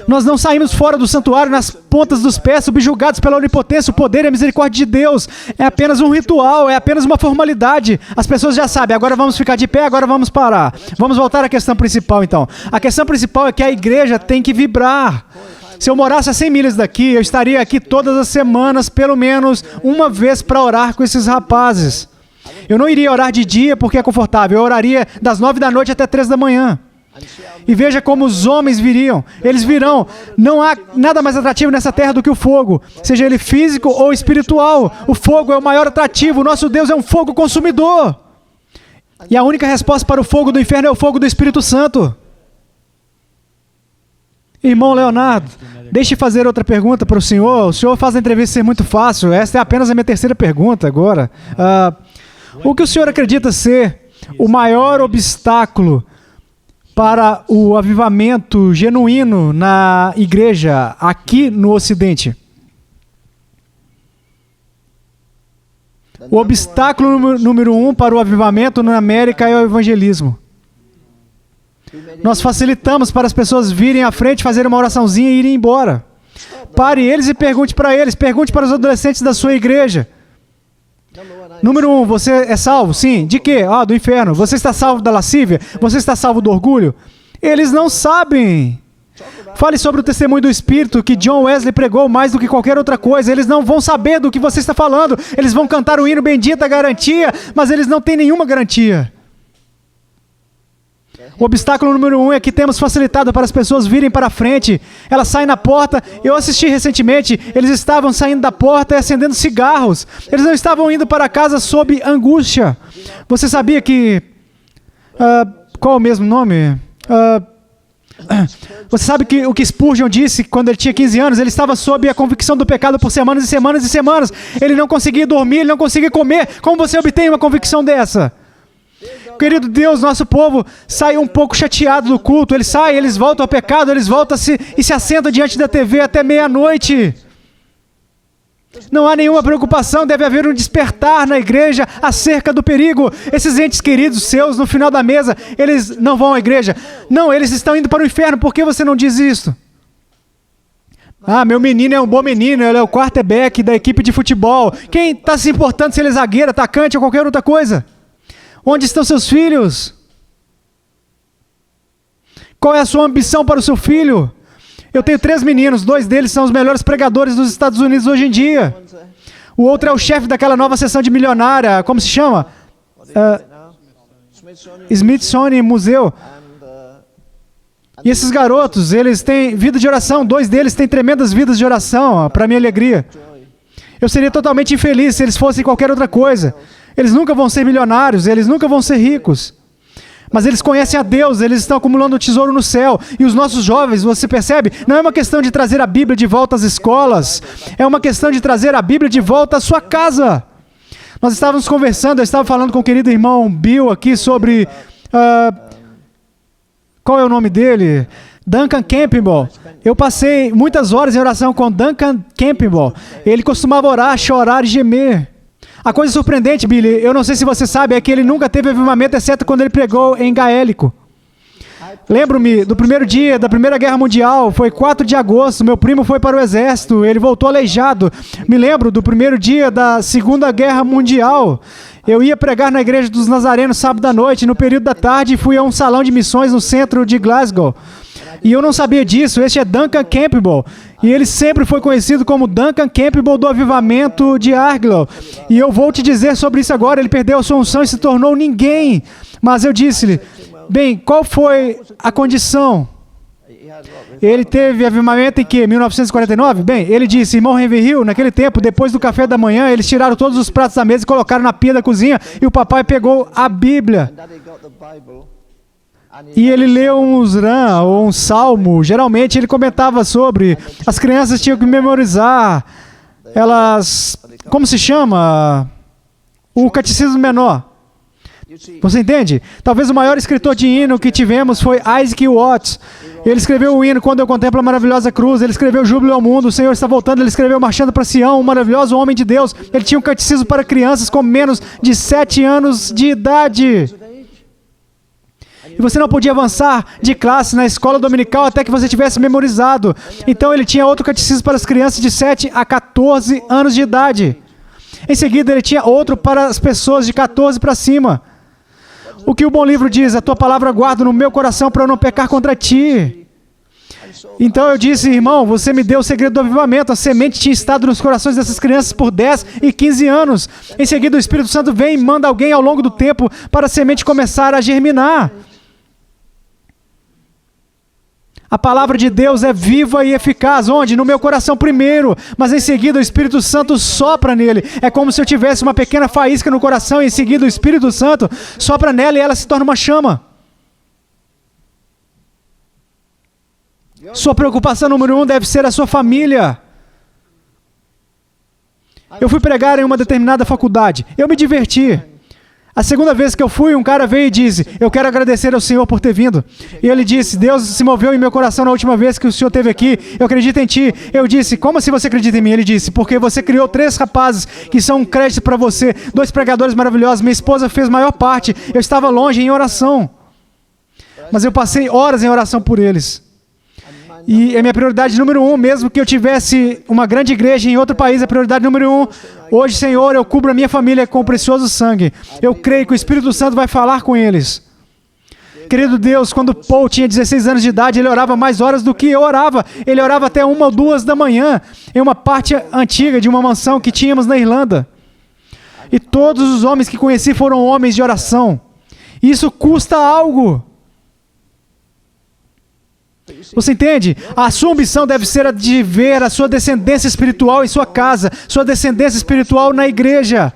Nós não saímos fora do santuário nas pontas dos pés, subjugados pela onipotência, o poder e a misericórdia de Deus. É apenas um ritual, é apenas uma formalidade. As pessoas já sabem, agora vamos ficar de pé, agora vamos parar. Vamos voltar à questão principal então. A questão principal é que a igreja tem que vibrar. Se eu morasse a 100 milhas daqui, eu estaria aqui todas as semanas, pelo menos uma vez para orar com esses rapazes. Eu não iria orar de dia porque é confortável, eu oraria das 9 da noite até 3 da manhã. E veja como os homens viriam. Eles virão. Não há nada mais atrativo nessa terra do que o fogo, seja ele físico ou espiritual. O fogo é o maior atrativo. O nosso Deus é um fogo consumidor. E a única resposta para o fogo do inferno é o fogo do Espírito Santo. Irmão Leonardo, deixe eu fazer outra pergunta para o senhor. O senhor faz a entrevista ser muito fácil. Esta é apenas a minha terceira pergunta agora. O que o senhor acredita ser o maior obstáculo para o avivamento genuíno na igreja aqui no Ocidente? O obstáculo número 1 para o avivamento na América é o evangelismo. Nós facilitamos para as pessoas virem à frente, fazerem uma oraçãozinha e irem embora. Pare eles e pergunte para eles, pergunte para os adolescentes da sua igreja. Número 1, você é salvo? Sim. De quê? Do inferno. Você está salvo da lascívia? Você está salvo do orgulho? Eles não sabem. Fale sobre o testemunho do Espírito que John Wesley pregou mais do que qualquer outra coisa. Eles não vão saber do que você está falando. Eles vão cantar o hino bendito, a garantia, mas eles não têm nenhuma garantia. O obstáculo número 1 é que temos facilitado para as pessoas virem para a frente. Elas saem na porta. Eu assisti recentemente, eles estavam saindo da porta e acendendo cigarros. Eles não estavam indo para casa sob angústia. Você sabia que... qual é o mesmo nome? Você sabe que o que Spurgeon disse quando ele tinha 15 anos? Ele estava sob a convicção do pecado por semanas e semanas e semanas. Ele não conseguia dormir, ele não conseguia comer. Como você obtém uma convicção dessa? Querido Deus, nosso povo sai um pouco chateado do culto. Eles saem, eles voltam ao pecado, eles voltam e se assentam diante da TV até meia-noite. Não há nenhuma preocupação, deve haver um despertar na igreja acerca do perigo. Esses entes queridos seus, no final da mesa, eles não vão à igreja. Não, eles estão indo para o inferno. Por que você não diz isso? Meu menino é um bom menino, ele é o quarterback da equipe de futebol. Quem está se importando se ele é zagueiro, atacante ou qualquer outra coisa? Onde estão seus filhos? Qual é a sua ambição para o seu filho? Eu tenho 3 meninos, 2 deles são os melhores pregadores dos Estados Unidos hoje em dia. O outro é o chefe daquela nova sessão de milionária, como se chama? Smithsonian Museu. E esses garotos, eles têm vida de oração, 2 deles têm tremendas vidas de oração, para minha alegria. Eu seria totalmente infeliz se eles fossem qualquer outra coisa. Eles nunca vão ser milionários, eles nunca vão ser ricos. Mas eles conhecem a Deus, eles estão acumulando um tesouro no céu. E os nossos jovens, você percebe? Não é uma questão de trazer a Bíblia de volta às escolas. É uma questão de trazer a Bíblia de volta à sua casa. Nós estávamos conversando, eu estava falando com o querido irmão Bill aqui sobre... qual é o nome dele? Duncan Campbell. Eu passei muitas horas em oração com Duncan Campbell. Ele costumava orar, chorar e gemer. A coisa surpreendente, Billy, eu não sei se você sabe, é que ele nunca teve avivamento, exceto quando ele pregou em gaélico. Lembro-me do primeiro dia da Primeira Guerra Mundial, foi 4 de agosto, meu primo foi para o exército, ele voltou aleijado. Me lembro do primeiro dia da Segunda Guerra Mundial. Eu ia pregar na igreja dos Nazarenos sábado à noite, no período da tarde fui a um salão de missões no centro de Glasgow. E eu não sabia disso, este é Duncan Campbell. E ele sempre foi conhecido como Duncan Campbell do avivamento de Argyle. E eu vou te dizer sobre isso agora, ele perdeu a sua unção e se tornou ninguém. Mas eu disse-lhe, bem, qual foi a condição? Ele teve avivamento em que? 1949? Bem, ele disse, irmão Henry Hill, naquele tempo, depois do café da manhã, eles tiraram todos os pratos da mesa e colocaram na pia da cozinha, e o papai pegou a Bíblia. E ele leu um Usran ou um Salmo. Geralmente ele comentava sobre as crianças tinham que memorizar. Elas, como se chama? O catecismo menor. Você entende? Talvez o maior escritor de hino que tivemos foi Isaac Watts. Ele escreveu o hino Quando Eu Contemplo a Maravilhosa Cruz. Ele escreveu Júbilo ao Mundo, o Senhor está voltando. Ele escreveu Marchando para Sião, um maravilhoso homem de Deus. Ele tinha um catecismo para crianças com menos de 7 anos de idade. E você não podia avançar de classe na escola dominical até que você tivesse memorizado. Então ele tinha outro catecismo para as crianças de 7 a 14 anos de idade. Em seguida ele tinha outro para as pessoas de 14 para cima. O que o bom livro diz? A tua palavra guardo no meu coração para eu não pecar contra ti. Então eu disse, irmão, você me deu o segredo do avivamento. A semente tinha estado nos corações dessas crianças por 10 e 15 anos. Em seguida o Espírito Santo vem e manda alguém ao longo do tempo para a semente começar a germinar. A palavra de Deus é viva e eficaz. Onde? No meu coração primeiro. Mas em seguida o Espírito Santo sopra nele. É como se eu tivesse uma pequena faísca no coração e em seguida o Espírito Santo sopra nela e ela se torna uma chama. Sua preocupação número 1 deve ser a sua família. Eu fui pregar em uma determinada faculdade. Eu me diverti. A segunda vez que eu fui, um cara veio e disse, eu quero agradecer ao Senhor por ter vindo. E ele disse, Deus se moveu em meu coração na última vez que o Senhor esteve aqui, eu acredito em ti. Eu disse, como assim você acredita em mim? Ele disse, porque você criou 3 rapazes que são um crédito para você, 2 pregadores maravilhosos, minha esposa fez a maior parte, eu estava longe em oração. Mas eu passei horas em oração por eles. E é minha prioridade número 1, mesmo que eu tivesse uma grande igreja em outro país, a prioridade número 1. Hoje, Senhor, eu cubro a minha família com o precioso sangue. Eu creio que o Espírito Santo vai falar com eles. Querido Deus, quando Paul tinha 16 anos de idade, ele orava mais horas do que eu orava. Ele orava até 1 ou 2 da manhã, em uma parte antiga de uma mansão que tínhamos na Irlanda. E todos os homens que conheci foram homens de oração. Isso custa algo. Você entende? A sua ambição deve ser a de ver a sua descendência espiritual em sua casa, sua descendência espiritual na igreja.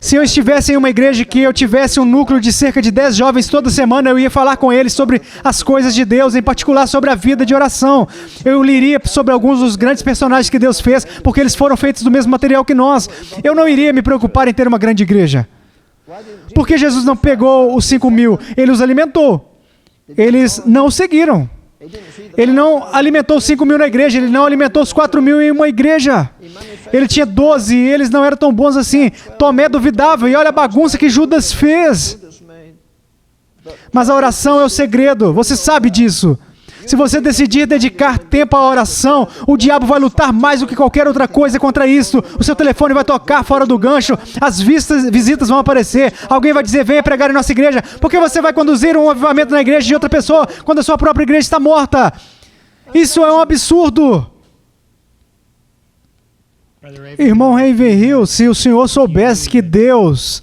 Se eu estivesse em uma igreja que eu tivesse um núcleo de cerca de 10 jovens toda semana, eu ia falar com eles sobre as coisas de Deus, em particular sobre a vida de oração. Eu iria sobre alguns dos grandes personagens que Deus fez, porque eles foram feitos do mesmo material que nós. Eu não iria me preocupar em ter uma grande igreja. Por que Jesus não pegou os 5.000? Ele os alimentou. Eles não o seguiram. Ele não alimentou os 5.000 na igreja, ele não alimentou os 4.000 em uma igreja. Ele tinha 12 e eles não eram tão bons assim. Tomé duvidava e olha a bagunça que Judas fez. Mas a oração é o segredo, você sabe disso. Se você decidir dedicar tempo à oração, o diabo vai lutar mais do que qualquer outra coisa contra isso. O seu telefone vai tocar fora do gancho, as visitas vão aparecer, alguém vai dizer, venha pregar em nossa igreja. Por que você vai conduzir um avivamento na igreja de outra pessoa quando a sua própria igreja está morta? Isso é um absurdo. Irmão Ravenhill, se o senhor soubesse que Deus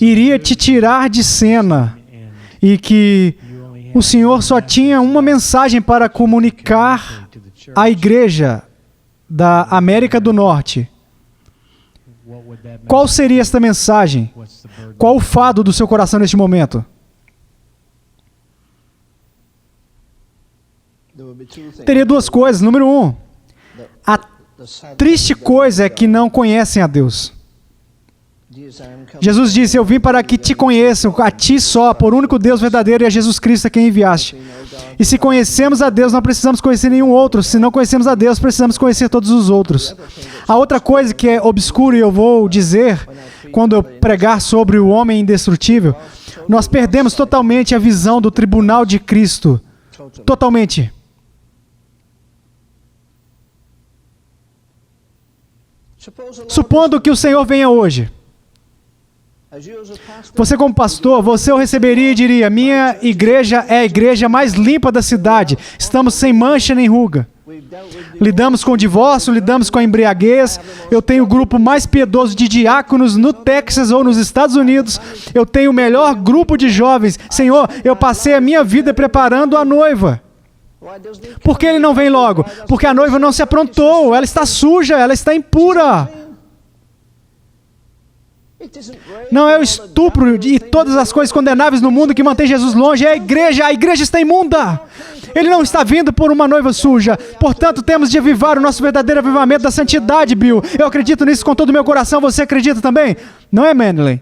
iria te tirar de cena e que o Senhor só tinha uma mensagem para comunicar à igreja da América do Norte, qual seria esta mensagem? Qual o fado do seu coração neste momento? Teria duas coisas. Número 1, a triste coisa é que não conhecem a Deus. Jesus disse, eu vim para que te conheçam, a ti só, por único Deus verdadeiro e a Jesus Cristo a quem enviaste. E se conhecemos a Deus, não precisamos conhecer nenhum outro. Se não conhecemos a Deus, precisamos conhecer todos os outros. A outra coisa que é obscura e eu vou dizer, quando eu pregar sobre o homem indestrutível, nós perdemos totalmente a visão do tribunal de Cristo. Totalmente. Supondo que o Senhor venha hoje. Você como pastor, você o receberia e diria, minha igreja é a igreja mais limpa da cidade. Estamos sem mancha nem ruga. Lidamos com o divórcio, lidamos com a embriaguez. Eu tenho o grupo mais piedoso de diáconos no Texas ou nos Estados Unidos. Eu tenho o melhor grupo de jovens. Senhor, eu passei a minha vida preparando a noiva. Por que ele não vem logo? Porque a noiva não se aprontou, ela está suja, ela está impura. Não é o estupro e todas as coisas condenáveis no mundo que mantém Jesus longe, é a igreja está imunda. Ele não está vindo por uma noiva suja. Portanto, temos de avivar o nosso verdadeiro avivamento da santidade, Bill. Eu acredito nisso com todo o meu coração, você acredita também? Não é, Manley?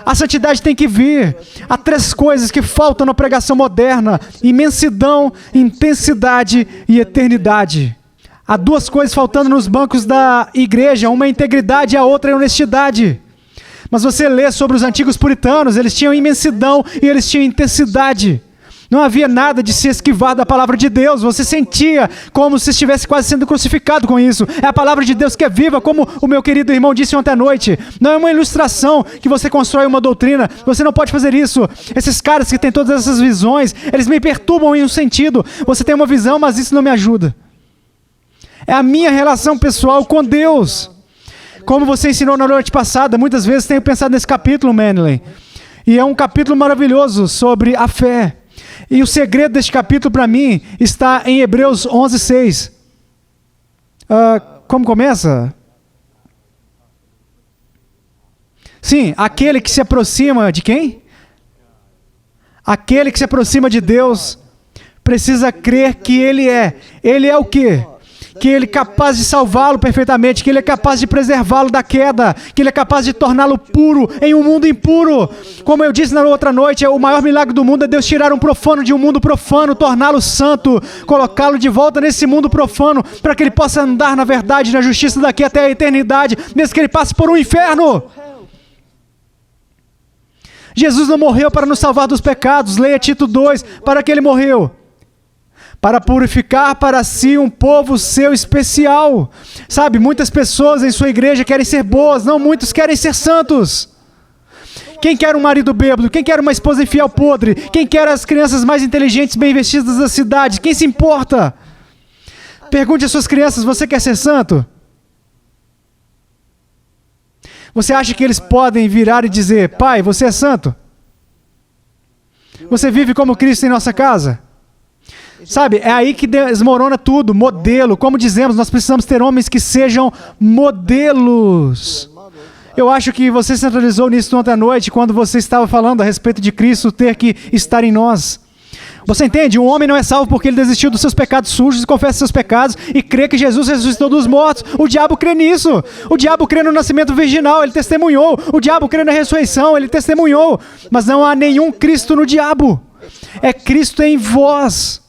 A santidade tem que vir. Há 3 coisas que faltam na pregação moderna: imensidão, intensidade e eternidade. Há 2 coisas faltando nos bancos da igreja, uma é integridade e a outra é honestidade. Mas você lê sobre os antigos puritanos, eles tinham imensidão e eles tinham intensidade. Não havia nada de se esquivar da palavra de Deus, você sentia como se estivesse quase sendo crucificado com isso. É a palavra de Deus que é viva, como o meu querido irmão disse ontem à noite. Não é uma ilustração que você constrói uma doutrina, você não pode fazer isso. Esses caras que têm todas essas visões, eles me perturbam em um sentido. Você tem uma visão, mas isso não me ajuda. É a minha relação pessoal com Deus. Como você ensinou na noite passada, muitas vezes tenho pensado nesse capítulo, Manley. E é um capítulo maravilhoso sobre a fé. E o segredo deste capítulo para mim está em Hebreus 11:6. Como começa? Sim, aquele que se aproxima de quem? Aquele que se aproxima de Deus precisa crer que Ele é. Ele é o quê? Que Ele é capaz de salvá-lo perfeitamente, que Ele é capaz de preservá-lo da queda, que Ele é capaz de torná-lo puro em um mundo impuro. Como eu disse na outra noite, o maior milagre do mundo é Deus tirar um profano de um mundo profano, torná-lo santo, colocá-lo de volta nesse mundo profano, para que ele possa andar na verdade e na justiça daqui até a eternidade, mesmo que ele passe por um inferno. Jesus não morreu para nos salvar dos pecados, leia Tito 2, para que Ele morreu? para purificar para si um povo seu especial. Sabe, muitas pessoas em sua igreja querem ser boas, não muitos querem ser santos. Quem quer um marido bêbado? Quem quer uma esposa infiel podre? Quem quer as crianças mais inteligentes, bem vestidas da cidade? Quem se importa? Pergunte às suas crianças, você quer ser santo? Você acha que eles podem virar e dizer, pai, você é santo? Você vive como Cristo em nossa casa? Sabe, é aí que desmorona tudo, modelo. Como dizemos, nós precisamos ter homens que sejam modelos. Eu acho que você centralizou nisso ontem à noite, quando você estava falando a respeito de Cristo ter que estar em nós. Você entende? Um homem não é salvo porque ele desistiu dos seus pecados sujos e confessa seus pecados e crê que Jesus ressuscitou dos mortos. O diabo crê nisso. O diabo crê no nascimento virginal, ele testemunhou. O diabo crê na ressurreição, ele testemunhou. Mas não há nenhum Cristo no diabo. É Cristo em vós.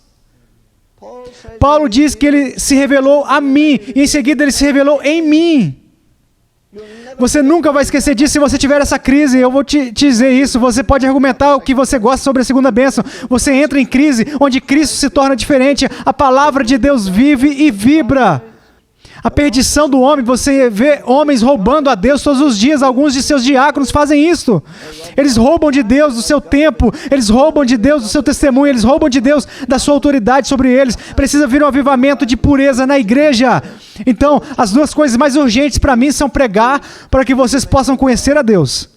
Paulo diz que ele se revelou a mim e em seguida ele se revelou em mim. Você nunca vai esquecer disso se você tiver essa crise. Eu vou te dizer isso. Você pode argumentar o que você gosta sobre a segunda bênção. Você entra em crise onde Cristo se torna diferente. A palavra de Deus vive e vibra. A perdição do homem, você vê homens roubando a Deus todos os dias. Alguns de seus diáconos fazem isso. Eles roubam de Deus do seu tempo. Eles roubam de Deus do seu testemunho. Eles roubam de Deus da sua autoridade sobre eles. Precisa vir um avivamento de pureza na igreja. Então, as duas coisas mais urgentes para mim são pregar para que vocês possam conhecer a Deus.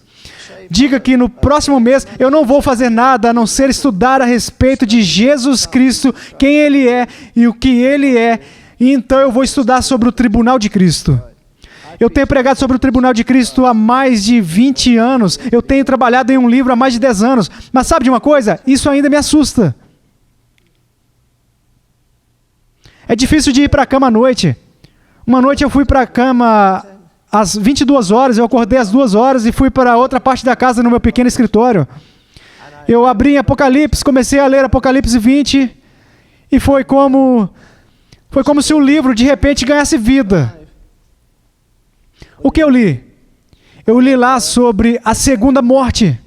Diga que no próximo mês eu não vou fazer nada a não ser estudar a respeito de Jesus Cristo, quem Ele é e o que Ele é. E então eu vou estudar sobre o tribunal de Cristo. Eu tenho pregado sobre o tribunal de Cristo há mais de 20 anos. Eu tenho trabalhado em um livro há mais de 10 anos. Mas sabe de uma coisa? Isso ainda me assusta. É difícil de ir para a cama à noite. Uma noite eu fui para a cama às 22 horas, eu acordei às 2 horas e fui para outra parte da casa no meu pequeno escritório. Eu abri em Apocalipse, comecei a ler Apocalipse 20 e foi como se o livro de repente ganhasse vida. O que eu li? Eu li lá sobre a segunda morte.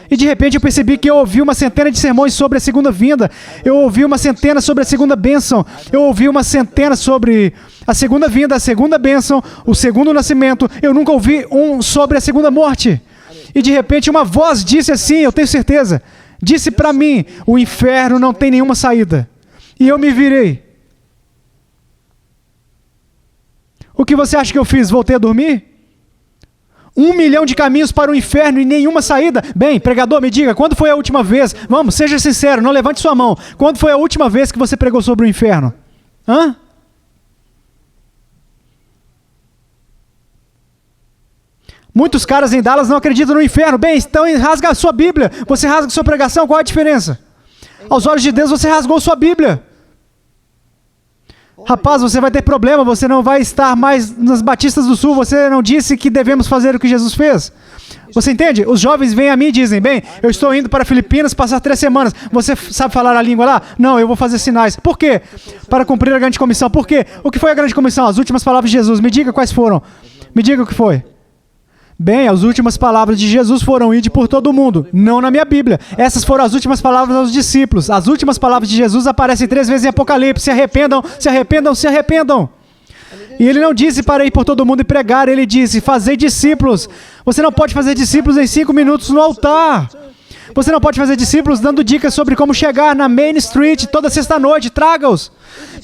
E de repente eu percebi que eu ouvi uma centena de sermões sobre a segunda vinda. Eu ouvi uma centena sobre a segunda bênção. Eu ouvi uma centena sobre a segunda vinda, a segunda bênção, o segundo nascimento. Eu nunca ouvi um sobre a segunda morte. E de repente uma voz disse assim, eu tenho certeza, disse para mim, o inferno não tem nenhuma saída. E eu me virei. O que você acha que eu fiz? Voltei a dormir? 1 milhão de caminhos para o inferno e nenhuma saída. Bem, pregador, me diga, quando foi a última vez? Vamos, seja sincero, não levante sua mão. Quando foi a última vez que você pregou sobre o inferno? Hã? Muitos caras em Dallas não acreditam no inferno. Bem, então rasga a sua Bíblia. Você rasga a sua pregação, qual é a diferença? Aos olhos de Deus você rasgou sua Bíblia. Rapaz, você vai ter problema, você não vai estar mais nas Batistas do Sul, você não disse que devemos fazer o que Jesus fez. Você entende? Os jovens vêm a mim e dizem, bem, eu estou indo para Filipinas passar 3 semanas. Você sabe falar a língua lá? Não, eu vou fazer sinais. Por quê? Para cumprir a grande comissão. Por quê? O que foi a grande comissão? As últimas palavras de Jesus. Me diga quais foram. Me diga o que foi. Bem, as últimas palavras de Jesus foram ide por todo o mundo, não na minha Bíblia. Essas foram as últimas palavras aos discípulos. As últimas palavras de Jesus aparecem 3 vezes em Apocalipse. Se arrependam, se arrependam, se arrependam. E ele não disse para ir por todo mundo e pregar, ele disse, fazei discípulos. Você não pode fazer discípulos em 5 minutos no altar. Você não pode fazer discípulos dando dicas sobre como chegar na Main Street toda sexta-noite. Traga-os.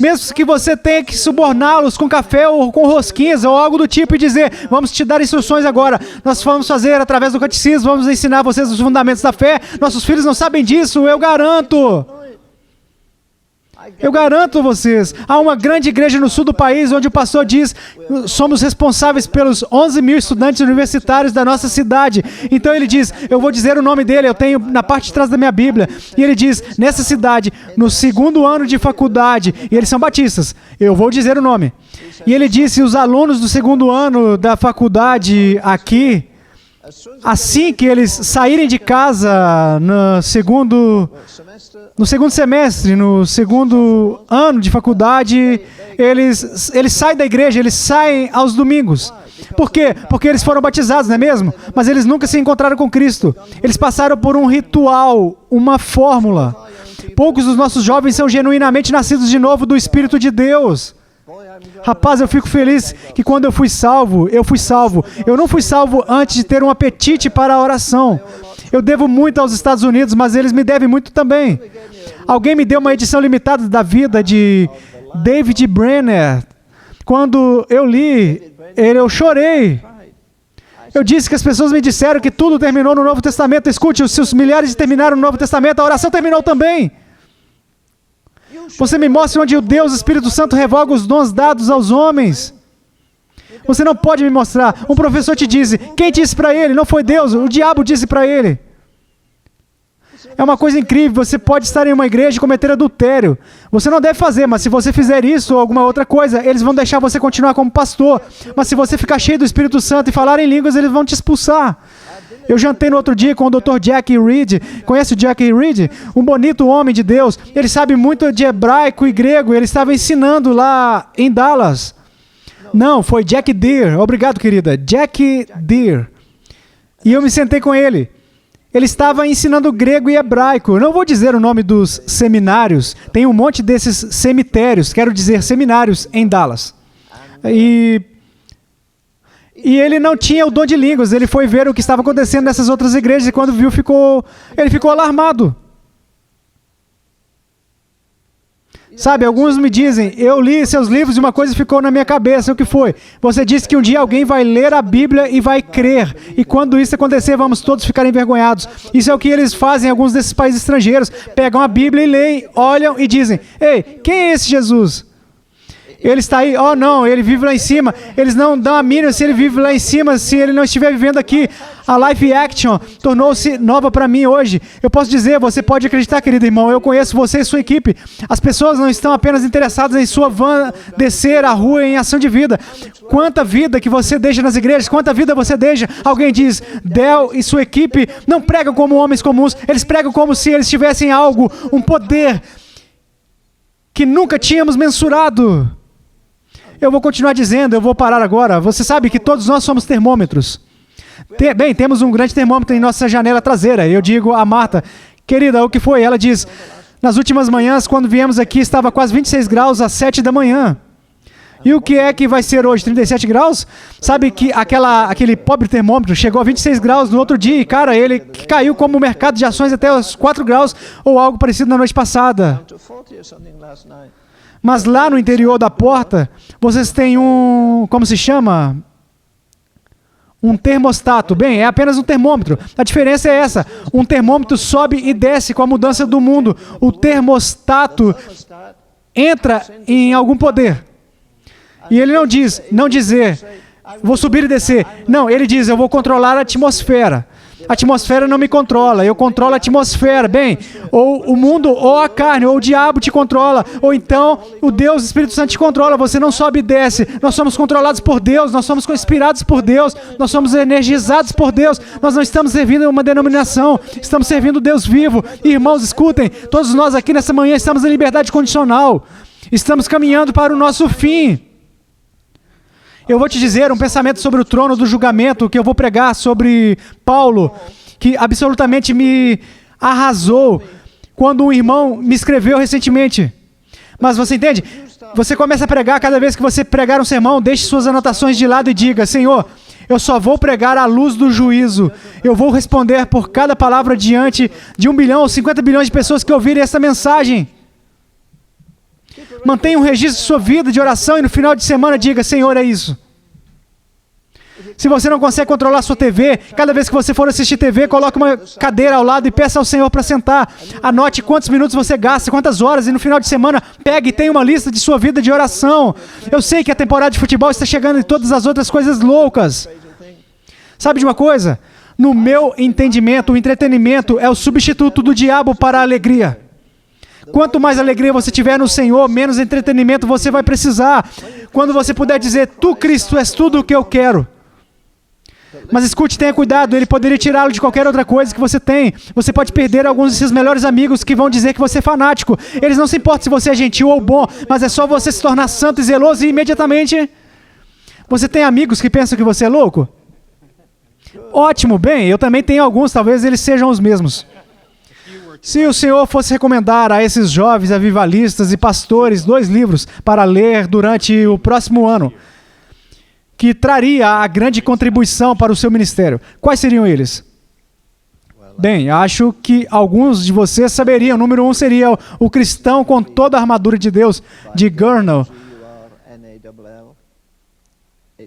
Mesmo que você tenha que suborná-los com café ou com rosquinhas ou algo do tipo e dizer, vamos te dar instruções agora. Nós vamos fazer através do catecismo, vamos ensinar vocês os fundamentos da fé. Nossos filhos não sabem disso, eu garanto. Eu garanto vocês, há uma grande igreja no sul do país onde o pastor diz, somos responsáveis pelos 11 mil estudantes universitários da nossa cidade. Então ele diz, eu vou dizer o nome dele, eu tenho na parte de trás da minha Bíblia. E ele diz, nessa cidade, no 2º ano de faculdade, e eles são batistas, eu vou dizer o nome. E ele disse, os alunos do 2º ano da faculdade aqui, assim que eles saírem de casa no segundo semestre, no 2º ano de faculdade, eles saem da igreja, eles saem aos domingos. Por quê? Porque eles foram batizados, não é mesmo? Mas eles nunca se encontraram com Cristo. Eles passaram por um ritual, uma fórmula. Poucos dos nossos jovens são genuinamente nascidos de novo do Espírito de Deus. Rapaz, eu fico feliz que quando eu fui salvo. Eu não fui salvo antes de ter um apetite para a oração. Eu devo muito aos Estados Unidos, mas eles me devem muito também. Alguém me deu uma edição limitada da vida de David Brenner. Quando eu li, eu chorei. Eu disse que as pessoas me disseram que tudo terminou no Novo Testamento. Escute, os seus milhares terminaram no Novo Testamento, a oração terminou também. Você me mostra onde o Deus, Espírito Santo, revoga os dons dados aos homens. Você não pode me mostrar. Um professor te diz, quem disse para ele? Não foi Deus, o diabo disse para ele. É uma coisa incrível, você pode estar em uma igreja e cometer adultério. Você não deve fazer, mas se você fizer isso ou alguma outra coisa, eles vão deixar você continuar como pastor. Mas se você ficar cheio do Espírito Santo e falar em línguas, eles vão te expulsar. Eu jantei no outro dia com o Dr. Jack Reed. Conhece o Jack Reed? Um bonito homem de Deus. Ele sabe muito de hebraico e grego. Ele estava ensinando lá em Dallas. Não, foi Jack Deere. Obrigado, querida. Jack Deere. E eu me sentei com ele. Ele estava ensinando grego e hebraico. Eu não vou dizer o nome dos seminários. Tem um monte desses cemitérios, quero dizer seminários, em Dallas. E ele não tinha o dom de línguas. Ele foi ver o que estava acontecendo nessas outras igrejas e quando viu, ele ficou alarmado. Sabe, alguns me dizem, eu li seus livros e uma coisa ficou na minha cabeça. O que foi? Você disse que um dia alguém vai ler a Bíblia e vai crer. E quando isso acontecer, vamos todos ficar envergonhados. Isso é o que eles fazem em alguns desses países estrangeiros. Pegam a Bíblia e leem, olham e dizem, ei, quem é esse Jesus? Ele está aí, oh não, ele vive lá em cima. Eles não dão a mínima se ele vive lá em cima, se ele não estiver vivendo aqui. A Life Action tornou-se nova para mim hoje. Eu posso dizer, você pode acreditar, querido irmão, eu conheço você e sua equipe. As pessoas não estão apenas interessadas em sua van descer a rua em ação de vida. Quanta vida que você deixa nas igrejas, quanta vida você deixa. Alguém diz, Del e sua equipe não pregam como homens comuns, eles pregam como se eles tivessem algo, um poder que nunca tínhamos mensurado. Eu vou continuar dizendo, eu vou parar agora. Você sabe que todos nós somos termômetros. Bem, temos um grande termômetro em nossa janela traseira. Eu digo a Marta, querida, o que foi? Ela diz, nas últimas manhãs, quando viemos aqui, estava quase 26 graus às 7 da manhã. E o que é que vai ser hoje? 37 graus? Sabe que aquele pobre termômetro chegou a 26 graus no outro dia e, cara, ele caiu como o mercado de ações até os 4 graus ou algo parecido na noite passada. Mas lá no interior da porta, vocês têm como se chama? Um termostato. Bem, é apenas um termômetro. A diferença é essa. Um termômetro sobe e desce com a mudança do mundo. O termostato entra em algum poder. E ele não dizer, vou subir e descer. Não, ele diz, eu vou controlar a atmosfera. A atmosfera não me controla, eu controlo a atmosfera. Bem, ou o mundo, ou a carne, ou o diabo te controla, ou então o Deus, o Espírito Santo te controla. Você não sobe e desce. Nós somos controlados por Deus, nós somos inspirados por Deus, nós somos energizados por Deus. Nós não estamos servindo uma denominação, estamos servindo Deus vivo. Irmãos, escutem, todos nós aqui nessa manhã estamos em liberdade condicional. Estamos caminhando para o nosso fim. Eu vou te dizer um pensamento sobre o trono do julgamento que eu vou pregar sobre Paulo, que absolutamente me arrasou quando um irmão me escreveu recentemente. Mas você entende? Você começa a pregar, cada vez que você pregar um sermão, deixe suas anotações de lado e diga, Senhor, eu só vou pregar à luz do juízo. Eu vou responder por cada palavra diante de 1 bilhão ou 50 bilhões de pessoas que ouvirem essa mensagem. Mantenha um registro de sua vida de oração e no final de semana diga, Senhor, é isso. Se você não consegue controlar sua TV, cada vez que você for assistir TV, coloque uma cadeira ao lado e peça ao Senhor para sentar. Anote quantos minutos você gasta, quantas horas, e no final de semana, pegue e tenha uma lista de sua vida de oração. Eu sei que a temporada de futebol está chegando e todas as outras coisas loucas. Sabe de uma coisa? No meu entendimento, o entretenimento é o substituto do diabo para a alegria. Quanto mais alegria você tiver no Senhor, menos entretenimento você vai precisar. Quando você puder dizer, Tu, Cristo, és tudo o que eu quero. Mas escute, tenha cuidado, ele poderia tirá-lo de qualquer outra coisa que você tem. Você pode perder alguns de seus melhores amigos que vão dizer que você é fanático. Eles não se importam se você é gentil ou bom, mas é só você se tornar santo e zeloso e imediatamente... Você tem amigos que pensam que você é louco? Ótimo, bem, eu também tenho alguns, talvez eles sejam os mesmos. Se o Senhor fosse recomendar a esses jovens avivalistas e pastores 2 livros para ler durante o próximo ano, que traria a grande contribuição para o seu ministério, quais seriam eles? Bem, acho que alguns de vocês saberiam. Número 1 seria O Cristão com Toda a Armadura de Deus, de Gurnall.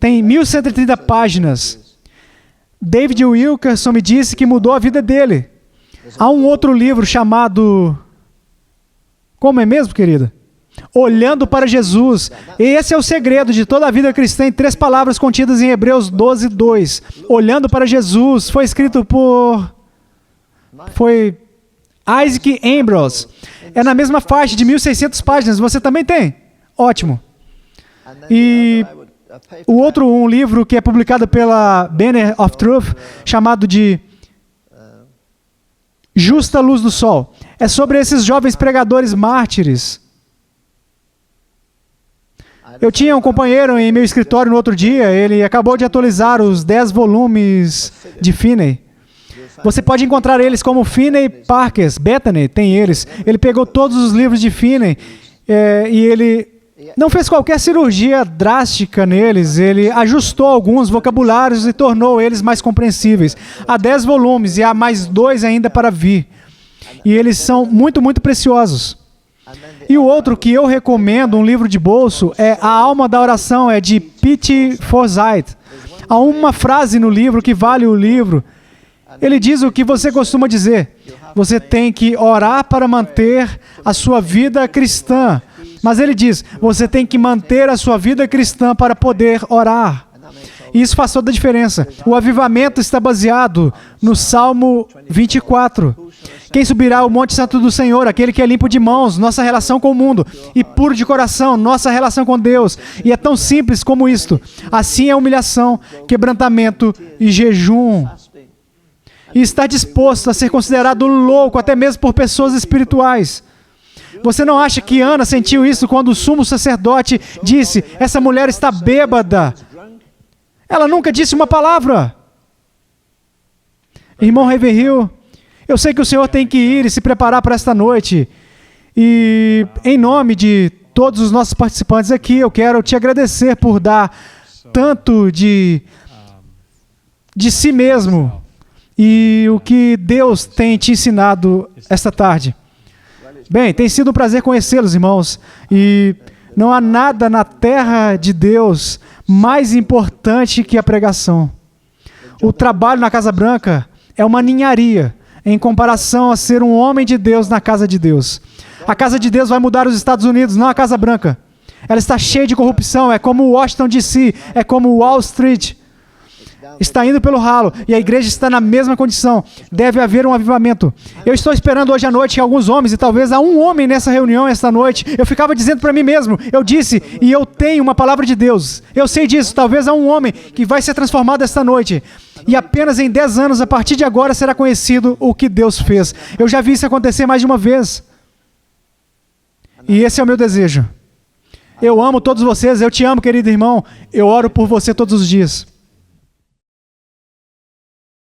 Tem 1130 páginas. David Wilkerson me disse que mudou a vida dele. Há um outro livro chamado... Como é mesmo, querida? Olhando para Jesus. E esse é o segredo de toda a vida cristã em 3 palavras contidas em Hebreus 12:2. Olhando para Jesus. Foi escrito por... Foi Isaac Ambrose. É na mesma faixa de 1600 páginas. Você também tem? Ótimo. E o outro, um livro que é publicado pela Banner of Truth, chamado de Justa Luz do Sol. É sobre esses jovens pregadores mártires. Eu tinha um companheiro em meu escritório no outro dia. Ele acabou de atualizar os 10 volumes de Finney. Você pode encontrar eles como Finney Parkers. Bethany tem eles. Ele pegou todos os livros de Finney e ele não fez qualquer cirurgia drástica neles. Ele ajustou alguns vocabulários e tornou eles mais compreensíveis. Há 10 volumes e há mais 2 ainda para vir. E eles são muito, muito preciosos. E o outro que eu recomendo, um livro de bolso, é A Alma da Oração, é de Pete Forsyth. Há uma frase no livro que vale o livro. Ele diz o que você costuma dizer. Você tem que orar para manter a sua vida cristã. Mas ele diz, você tem que manter a sua vida cristã para poder orar. E isso faz toda a diferença. O avivamento está baseado no Salmo 24. Quem subirá ao Monte Santo do Senhor? Aquele que é limpo de mãos, nossa relação com o mundo. E puro de coração, nossa relação com Deus. E é tão simples como isto. Assim é humilhação, quebrantamento e jejum. E estar disposto a ser considerado louco, até mesmo por pessoas espirituais. Você não acha que Ana sentiu isso quando o sumo sacerdote disse, essa mulher está bêbada? Ela nunca disse uma palavra. Irmão Ravenhill, eu sei que o senhor tem que ir e se preparar para esta noite. E em nome de todos os nossos participantes aqui, eu quero te agradecer por dar tanto de si mesmo. E o que Deus tem te ensinado esta tarde. Bem, tem sido um prazer conhecê-los, irmãos. E não há nada na terra de Deus mais importante que a pregação. O trabalho na Casa Branca é uma ninharia em comparação a ser um homem de Deus na Casa de Deus. A Casa de Deus vai mudar os Estados Unidos, não a Casa Branca. Ela está cheia de corrupção, é como Washington DC, é como Wall Street. Está indo pelo ralo e a igreja está na mesma condição. Deve haver um avivamento. Eu estou esperando hoje à noite que alguns homens, e talvez há um homem nessa reunião esta noite, eu ficava dizendo para mim mesmo, eu disse, e eu tenho uma palavra de Deus. Eu sei disso, talvez há um homem que vai ser transformado esta noite. E apenas em 10 anos, a partir de agora, será conhecido o que Deus fez. Eu já vi isso acontecer mais de uma vez. E esse é o meu desejo. Eu amo todos vocês, eu te amo, querido irmão. Eu oro por você todos os dias.